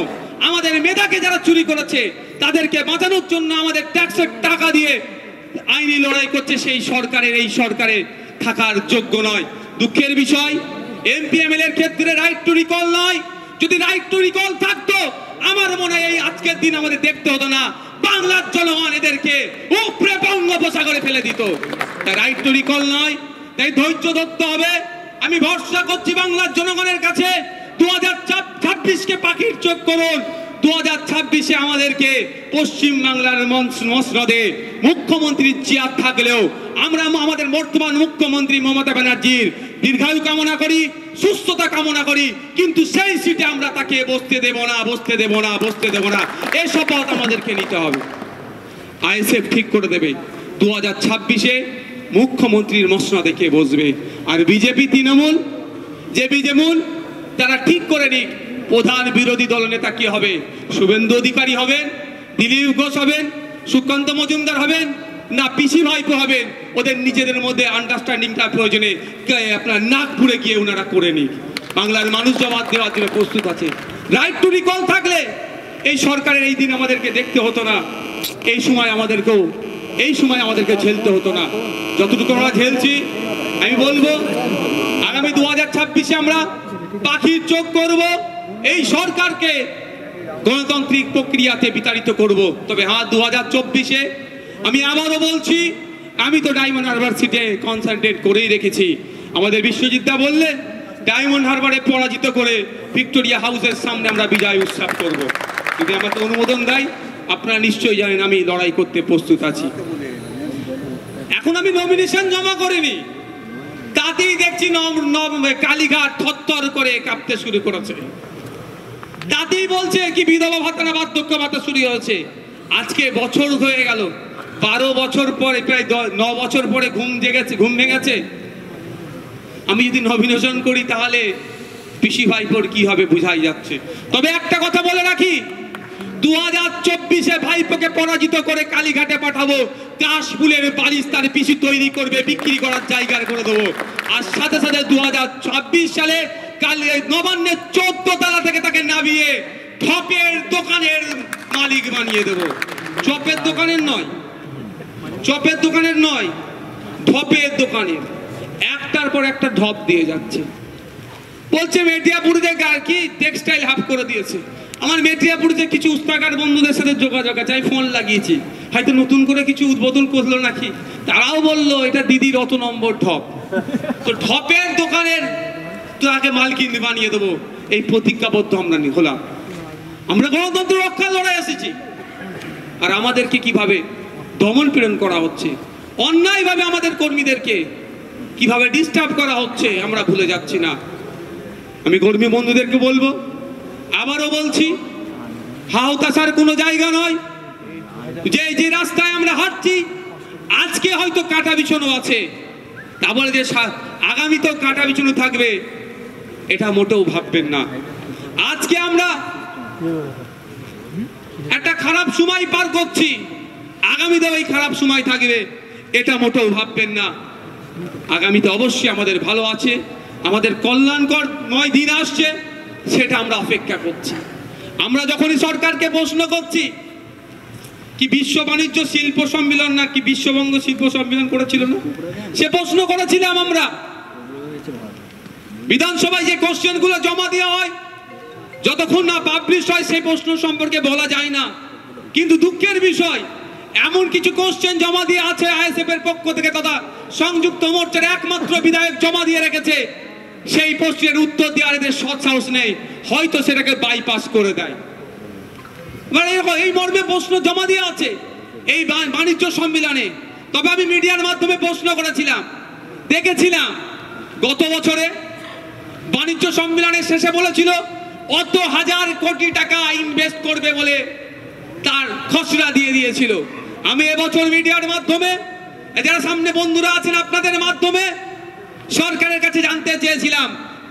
আমাদের মেধাকে যারা চুরি করেছে তাদেরকে বাঁচানোর জন্য আমাদের ট্যাক্সের টাকা দিয়ে আইনি লড়াই করছে, সেই সরকারের এই সরকারে থাকার যোগ্য নয়। দুঃখের বিষয়, এমপি এমএলএ এর ক্ষেত্রে রাইট টু রিকল নয়। যদি রাইট টু রিকল থাকতো, আমার মনে হয় এই আজকের দিন আমাদের দেখতে হতো না বাংলার জনগণ এদেরকে উপরে বঙ্গোপসাগরে ফেলে দিত। তাই রাইট টু রিকল নয়, তাই ধৈর্য ধরতে হবে। আমি ভরসা করছি বাংলার জনগণের কাছে, 2026কে পাখির চোখ করুন। 2026-এ আমাদেরকে পশ্চিম বাংলার মসনদে মুখ্যমন্ত্রীর চেয়ার থাকলেও আমরা আমাদের বর্তমান মুখ্যমন্ত্রী মমতা ব্যানার্জির দীর্ঘায়ু কামনা করি, সুস্থতা কামনা করি, কিন্তু সেই সিটে আমরা তাকে বসতে দেব না, বসতে দেব না, বসতে দেব না। এই শপথ আমাদেরকে নিতে হবে। আইএসএফ ঠিক করে দেবে 2026-এ মুখ্যমন্ত্রীর মসনদে কে বসবে। আর বিজেপি তৃণমূল যে বিজেমূল তারা ঠিক করে নিক প্রধান বিরোধী দলনেতা কি হবে। শুভেন্দু অধিকারী হবেন, দিলীপ ঘোষ হবেন, সুকান্ত মজুমদার হবেন, না পিসি ভাইপো হবেন। ওদের নিজেদের মধ্যে আন্ডারস্ট্যান্ডিংটা প্রয়োজনে আপনার নাগপুরে গিয়ে ওনারা করে নিক। বাংলার মানুষ জবাব দেওয়ার জন্য প্রস্তুত আছে। রাইট টু রিকল থাকলে এই সরকারের এই দিন আমাদেরকে দেখতে হতো না, এই সময় আমাদেরকে ঝেলতে হতো না। যতটুকু আমরা ঝেলছি, আমি বলবো আগামী 2026-এ আমরা পাখির চোখ করব, এই সরকারকে গণতান্ত্রিক প্রক্রিয়াতে বিতাড়িত করব। তবে হ্যাঁ, 2024-এ আমি আবারও বলছি, আমি তো ডায়মন্ড হারবার সিটে কনসেন্ট্রেট করেই রেখেছি। আমাদের বিশ্বজিৎ দা বললে ডায়মন্ড হারবারে পরাজিত করে ভিক্টোরিয়া হাউসের সামনে আমরা বিজয় উৎসব করব। যদি আমাকে অনুমোদন দেয়, আপনারা নিশ্চয়ই জানেন আমি লড়াই করতে প্রস্তুত আছি। এখন আমি নমিনেশন জমা করিনি, তাতেই দেখছি কালীঘাট থরথর করে কাঁপতে শুরু করেছে। তাতেই বলছে কি বিধবা ভাতা না বার্ধক্য ভাতা শুরু হয়েছে। আজকে বছর হয়ে গেল, 12 বছর পরে, প্রায় 9 বছর পরে ঘুম ভেঙেছে। আমি যদি নমিনেশন করি তাহলে পিসি ভাইপোর কি হবে বুঝাই যাচ্ছে। তবে একটা কথা বলে রাখি, 2024-এ ভাইপোকে পরাজিত করে কালীঘাটে পাঠাবো, কাশফুলের বালিশ তার পিসি তৈরি করবে, বিক্রি করার জায়গা করে দেবো। আর সাথে সাথে 2026 সালে নবান্নের 14 তলা থেকে তাকে নামিয়ে ঠপের দোকানের মালিক বানিয়ে দেবো। চপের দোকানের নয়, ঢপের দোকানের। একটার পর একটা ঢপ দিয়ে যাচ্ছে। বলছে মেটিয়াপুরিতে কি টেক্সটাইল হাফ করে দিয়েছে। আমার মেটিয়াপুরিতে কিছু উস্তাকার বন্ধুদের সাথে যোগাযোগ আছে, আমি ফোন লাগিয়েছি, হয়তো নতুন করে কিছু উদ্বোধন করলো নাকি। তারাও বললো এটা দিদির অত নম্বর ঢপ। তো ঢপের দোকানের তাকে মালকিন বানিয়ে দেবো, এই প্রতিজ্ঞাবদ্ধ আমরা হলাম। আমরা গণতন্ত্র রক্ষার লড়াই এসেছি, আর আমাদেরকে কিভাবে দমন পীড়ন করা হচ্ছে, অন্যায়ভাবে আমাদের কর্মীদেরকে কিভাবে ডিস্টার্ব করা হচ্ছে আমরা ভুলে যাচ্ছি না। আমি কর্মী বন্ধুদেরকে বলবো, আবারও বলছি, হাওতাশার কোনো জায়গা নয়। যে রাস্তায় আমরা হাঁটছি, আজকে হয়তো কাটা বিছানো আছে, তা বলে যে আগামীতেও কাটা বিছানো থাকবে, এটা মোটেও ভাববেন না। আজকে আমরা একটা খারাপ সময় পার করছি, আগামীতেও এই খারাপ সময় থাকবে, এটা মোটেও ভাববেন না। আগামীতে অবশ্যই আমাদের ভালো আছে, আমাদের কল্যাণকর 9 দিন আসছে, সেটা আমরা অপেক্ষা করছি। আমরা যখনই সরকারকে প্রশ্ন করছি কি বিশ্ব বাণিজ্য শিল্প সম্মেলন না কি বিশ্ববঙ্গ শিল্প সম্মেলন করেছিল না, সে প্রশ্ন করেছিলাম আমরা। বিধানসভায় যে কোশ্চেন গুলো জমা দেওয়া হয়, যতক্ষণ না পাবলিশ হয় সেই প্রশ্ন সম্পর্কে বলা যায় না। কিন্তু দুঃখের বিষয়, এমন কিছু কোশ্চেন জমা দিয়ে আছে আইএসএফ এর পক্ষ থেকে তথা সংযুক্ত মোর্চার একমাত্র বিধায়ক জমা দিয়ে রেখেছে, সেই প্রশ্নের উত্তর দেওয়ার এদের সৎ সাহস নেই, হয়তো সেটাকে বাইপাস করে দেয়। এই মর্মে প্রশ্ন জমা দিয়ে আছে এই বাণিজ্য সম্মেলনে। তবে আমি মিডিয়ার মাধ্যমে প্রশ্ন করেছিলাম, দেখেছিলাম গত বছরে বাণিজ্য সম্মেলনের শেষে বলেছিল অত হাজার কোটি টাকা ইনভেস্ট করবে বলে তার খসড়া দিয়ে দিয়েছিল। আমি এবছর মিডিয়ার মাধ্যমে, যারা সামনে বন্ধুরা আছেন আপনাদের মাধ্যমে, সরকারের কাছে জানতে চেয়েছিলাম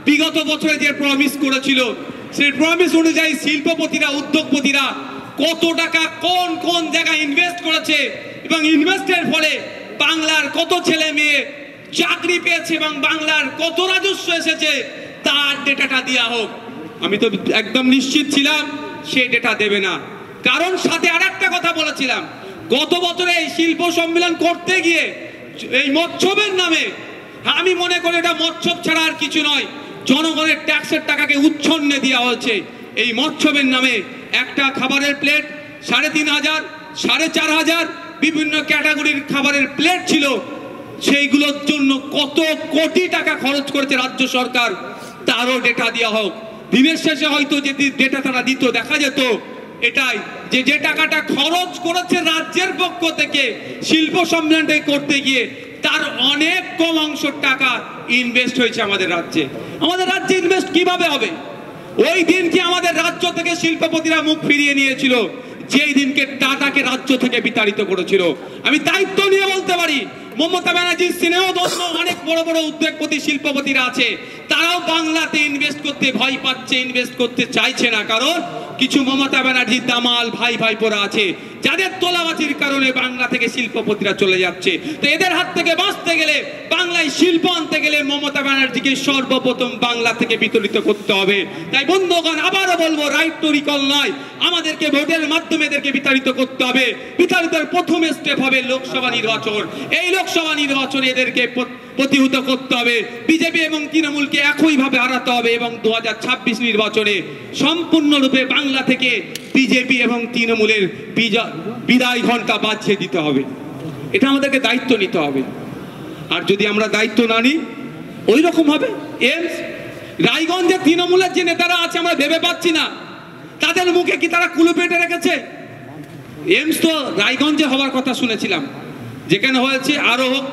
বিগত বছরে যে প্রমিস করেছিল সেই প্রমিস অনুযায়ী শিল্পপতিরা, উদ্যোগপতিরা কত টাকা কোন কোন জায়গায় ইনভেস্ট করেছে এবং ইনভেস্টের ফলে বাংলার কত ছেলে মেয়ে চাকরি পেয়েছে এবং বাংলার কত রাজস্ব এসেছে, তার ডেটাটা দেওয়া হোক। আমি তো একদম নিশ্চিত ছিলাম সে ডেটা দেবে না, কারণ সাথে আরেকটা কথা বলেছিলাম, গত বছরে এই শিল্প সম্মেলন করতে গিয়ে এই মৎস্যবের নামে, আমি মনে করি এটা মৎস্যব ছাড়া আর কিছু নয়, জনগণের ট্যাক্সের টাকাকে উচ্ছন্নে দেওয়া হচ্ছে। এই মৎস্যবের নামে একটা খাবারের প্লেট 3,500, 4,500 বিভিন্ন ক্যাটাগরির খাবারের প্লেট ছিল, সেইগুলোর জন্য কত কোটি টাকা খরচ করেছে রাজ্য সরকার, তারও ডেটা দেওয়া হোক। দিনের শেষে হয়তো যদি ডেটা তারা দিত, দেখা যেত এটাই যে টাকাটা খরচ করেছে রাজ্যের পক্ষ থেকে শিল্প সম্মেলনটা করতে গিয়ে, তার অনেক কম অংশ টাকা ইনভেস্ট হয়েছে আমাদের রাজ্যে। আমাদের রাজ্যে ইনভেস্ট কিভাবে হবে? ওই দিন কি আমাদের রাজ্য থেকে শিল্পপতিরা মুখ ফিরিয়ে নিয়েছিল, যেই দিনকে টাটাকে রাজ্য থেকে বিতাড়িত করেছিল। আমি দায়িত্ব নিয়ে বলতে পারি, মমতা ব্যানার্জির স্নেহধন্য অনেক বড় বড় উদ্যোগপতি শিল্পপতিরা আছে, তারাও বাংলাতে ইনভেস্ট করতে ভয় পাচ্ছে, ইনভেস্ট করতে চাইছে না। কারণ কিছু মমতা ব্যানার্জির দামাল ভাই ভাইপোরা আছে, যাদের তোলাবাজির কারণে বাংলা থেকে শিল্পপতিরা চলে যাচ্ছে। তো এদের হাত থেকে বাঁচতে গেলে, বাংলায় শিল্প আনতে গেলে মমতা ব্যানার্জিকে সর্বপ্রথম বাংলা থেকে বিতাড়িত করতে হবে। তাই বন্ধুগণ, আবারও বলবো, রাইট টু রিকল নয়, আমাদেরকে ভোটের মাধ্যমে এদেরকে বিতাড়িত করতে হবে। বিতাড়িতের প্রথম স্টেপ হবে লোকসভা নির্বাচন। এই লোকসভা নির্বাচনে এদেরকে প্রতিহত করতে হবে। বিজেপি এবং তৃণমূলকে একইভাবে হারাতে হবে এবং 2026 নির্বাচনে সম্পূর্ণরূপে বাংলা থেকে বিজেপি এবং তৃণমূলের বিদায় ঘন্টা বাজিয়ে দিতে হবে। এটা আমাদেরকে দায়িত্ব নিতে হবে। আর যদি আমরা দায়িত্ব না নিই, ওই রকম হবে। এমস রায়গঞ্জে তৃণমূলের যে নেতারা আছে, আমরা ভেবে পাচ্ছি না তাদের মুখে কি তারা কুলু পেটে রেখেছে। এমস তো রায়গঞ্জে হওয়ার কথা শুনেছিলাম, যেখানে হয়েছে আরো হোক,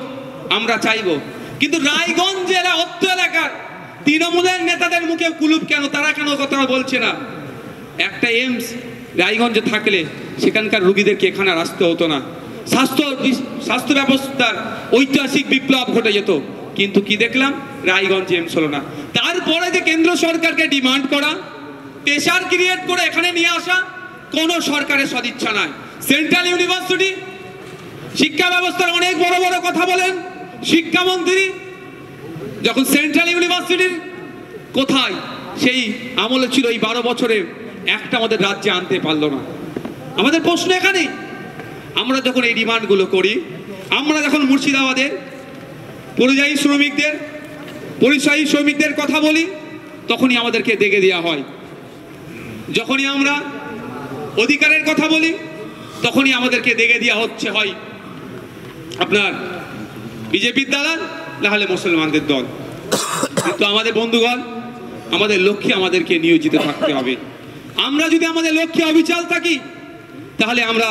আমরা চাইবো। কিন্তু রায়গঞ্জ জেলা অত্য এলাকার তৃণমূলের নেতাদের মুখে কুলুপ কেন? তারা কেন কথা বলছে না? একটা এমস রায়গঞ্জে থাকলে সেখানকার রোগীদেরকে এখানে আর আসতে হতো না, স্বাস্থ্য ব্যবস্থার ঐতিহাসিক বিপ্লব ঘটে যেত। কিন্তু কি দেখলাম? রায়গঞ্জে এমস হলো না। তারপরে যে কেন্দ্র সরকারকে ডিমান্ড করা, প্রেশার ক্রিয়েট করে এখানে নিয়ে আসা, কোনো সরকারের সদিচ্ছা নাই। সেন্ট্রাল ইউনিভার্সিটি শিক্ষা ব্যবস্থার অনেক বড় বড় কথা বলেন শিক্ষামন্ত্রী, যখন সেন্ট্রাল ইউনিভার্সিটির কোথায় সেই আমলে ছিল, এই 12 বছরে একটা আমাদের রাজ্যে আনতে পারলো না। আমাদের প্রশ্ন এখানে, আমরা যখন এই ডিমান্ডগুলো করি, আমরা যখন মুর্শিদাবাদের পরিযায়ী শ্রমিকদের কথা বলি, তখনই আমাদেরকে দেখে দেওয়া হয়। যখনই আমরা অধিকারের কথা বলি, তখনই আমাদেরকে দেখে দেওয়া হচ্ছে হয় আপনার বিজেপির দালাল, নাহলে মুসলমানদের দল। কিন্তু আমাদের বন্ধুগণ, আমাদের লক্ষ্যে আমাদেরকে নিয়োজিত থাকতে হবে। আমরা যদি আমাদের লক্ষ্যে অবিচল থাকি, তাহলে আমরা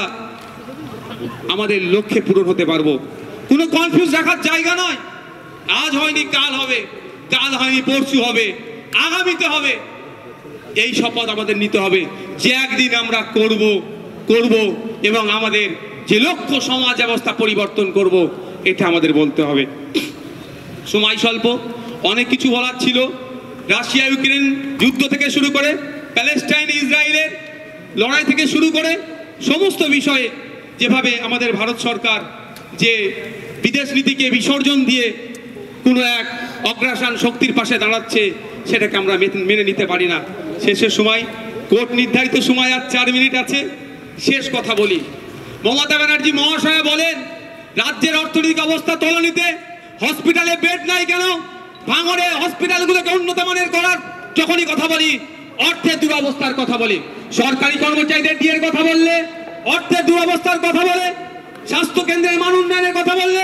আমাদের লক্ষ্যে পূরণ হতে পারবো। কোনো কনফিউজ রাখার জায়গা নয়। আজ হয়নি কাল হবে, কাল হয়নি পরশু হবে, আগামীতে হবে। এই শপথ আমাদের নিতে হবে যে একদিন আমরা করব এবং আমাদের যে লক্ষ্য সমাজ ব্যবস্থা পরিবর্তন করব, এটা আমাদের বলতে হবে। সময় স্বল্প, অনেক কিছু বলার ছিল। রাশিয়া ইউক্রেন যুদ্ধ থেকে শুরু করে, প্যালেস্টাইন ইসরায়েলের লড়াই থেকে শুরু করে, সমস্ত বিষয়ে যেভাবে আমাদের ভারত সরকার যে বিদেশ নীতিকে বিসর্জন দিয়ে কোনো এক অগ্রাসন শক্তির পাশে দাঁড়াচ্ছে, সেটাকে আমরা মেনে নিতে পারি না। শেষের সময়, কোর্ট নির্ধারিত সময় আর 4 মিনিট আছে, শেষ কথা বলি। মমতা ব্যানার্জি মহাশয় বলেন রাজ্যের অর্থনৈতিক অবস্থা তলানিতে, হসপিটালে বেড নাই কেন, ভাঙড়ে হসপিটালগুলোকে উন্নত মানের করার যখনই কথা বলি, অর্থের দুরবস্থার কথা বলি। সরকারি কর্মচারীদের ডিএর কথা বললে অর্থের দুরবস্থার কথা বলে, স্বাস্থ্য কেন্দ্রের মান উন্নয়নের কথা বললে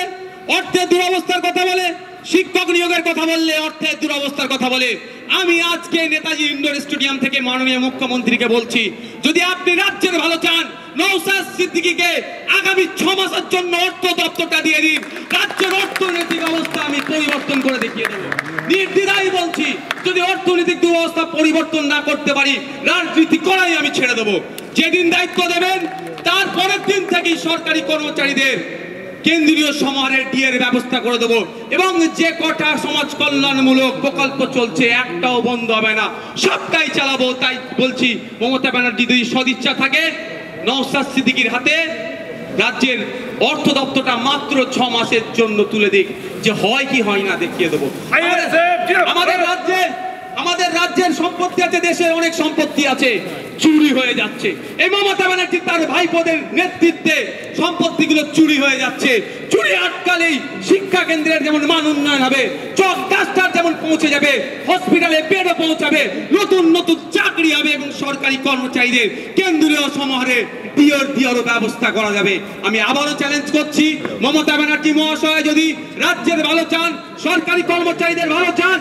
অর্থের দুরবস্থার কথা বলে, শিক্ষক নিয়োগের কথা বললে অর্থের দুরবস্থার কথা বলে। আমি আজকে নেতাজি ইন্ডোর স্টেডিয়াম থেকে মাননীয় মুখ্যমন্ত্রীকে বলছি, যদি আপনি রাজ্যের ভালো চান, নওশাদ সিদ্দিকীকে আগামী 6 মাসের জন্য অর্থ দপ্তরটা দিয়ে দিন। রাজ্যের অর্থনৈতিক অবস্থা আমি পরিবর্তন করে দেখিয়ে দেবো। নির্দ্বিধায় বলছি, যদি অর্থনৈতিক দুরবস্থা পরিবর্তন না করতে পারি, রাজনীতি করাই আমি ছেড়ে দেবো। যেদিন দায়িত্ব দেবেন, তার পরের দিন থেকেই সরকারি কর্মচারীদের কেন্দ্রীয় সমাহারের ডিএর ব্যবস্থা করে দেবো এবং যে কটা সমাজ কল্যাণমূলক প্রকল্প চলছে একটাও বন্ধ হবে না, সবটাই চালাবো। তাই বলছি, মমতা ব্যানার্জি যদি সদিচ্ছা থাকে, নওশাদ সিদ্দিকীর হাতে রাজ্যের অর্থ দপ্তরটা মাত্র 6 মাসের জন্য তুলে দিক, যে হয় কি হয় না দেখিয়ে দেবো। আমাদের রাজ্যের সম্পত্তি আছে, দেশের অনেক সম্পত্তি আছে, চুরি হয়ে যাচ্ছে। এই মমতা ব্যানার্জি তার ভাইপোদের নেতৃত্বে সম্পত্তিগুলো চুরি হয়ে যাচ্ছে। চুরি আটকালেই শিক্ষা কেন্দ্রের যেমন মান উন্নয়ন হবে, চক ডাস্টার যেমন পৌঁছে যাবে, হসপিটালে বেডও পৌঁছাবে, নতুন নতুন চাকরি হবে এবং সরকারি কর্মচারীদের কেন্দ্রীয় সমাহারে দিয়েও ব্যবস্থা করা যাবে। আমি আবারও চ্যালেঞ্জ করছি, মমতা ব্যানার্জি মহাশয় যদি রাজ্যের ভালো চান, সরকারি কর্মচারীদের ভালো চান,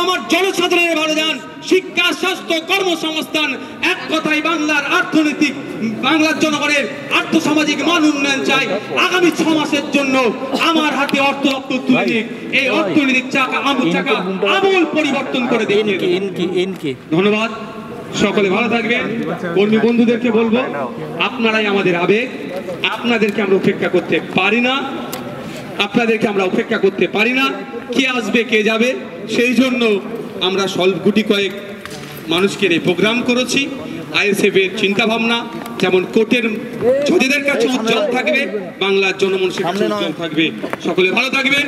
আমার জনসাধারণের ভালো চান, শিক্ষা, স্বাস্থ্য, কর্মসংস্থান, এক কথায় বাংলার অর্থনৈতিক, বাংলার জনগণের আর্থসামাজিক মান উন্নয়ন চাই, আগামী 6 মাসের জন্য আমার হাতে অর্থ তুলে দিক, এই অর্থনৈতিক চাকা আমূল পরিবর্তন করে দেখিয়ে দেব। ধন্যবাদ, সকলে ভালো থাকবেন। কর্মী বন্ধুদেরকে বলবো, আপনারাই আমাদের আবেগ, আপনাদেরকে আমরা উপেক্ষা করতে পারি না, কে আসবে কে যাবে, সেই জন্য আমরা গুটি কয়েক মানুষকে এই প্রোগ্রাম করেছি। আইএসএফ এর চিন্তা ভাবনা যেমন কোর্টের জজেদের কাছে উজ্জ্বল থাকবে, বাংলার জনমানুষের কাছে উজ্জ্বল থাকবে। সকলে ভালো থাকবেন।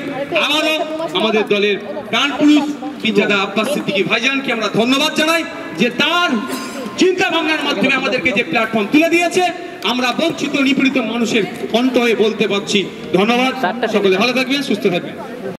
আবারও আমাদের দলের প্রাণপুরুষ পিজাদা আব্বাস সিদ্দিকী ভাইজানকে আমরা ধন্যবাদ জানাই যে তার চিন্তা ভাবনার মাধ্যমে আমাদেরকে যে প্ল্যাটফর্ম তুলে দিয়েছে, আমরা বঞ্চিত নিপীড়িত মানুষের কণ্ঠ হয়ে বলতে পারছি। ধন্যবাদ, সকলে ভালো থাকবেন, সুস্থ থাকবেন।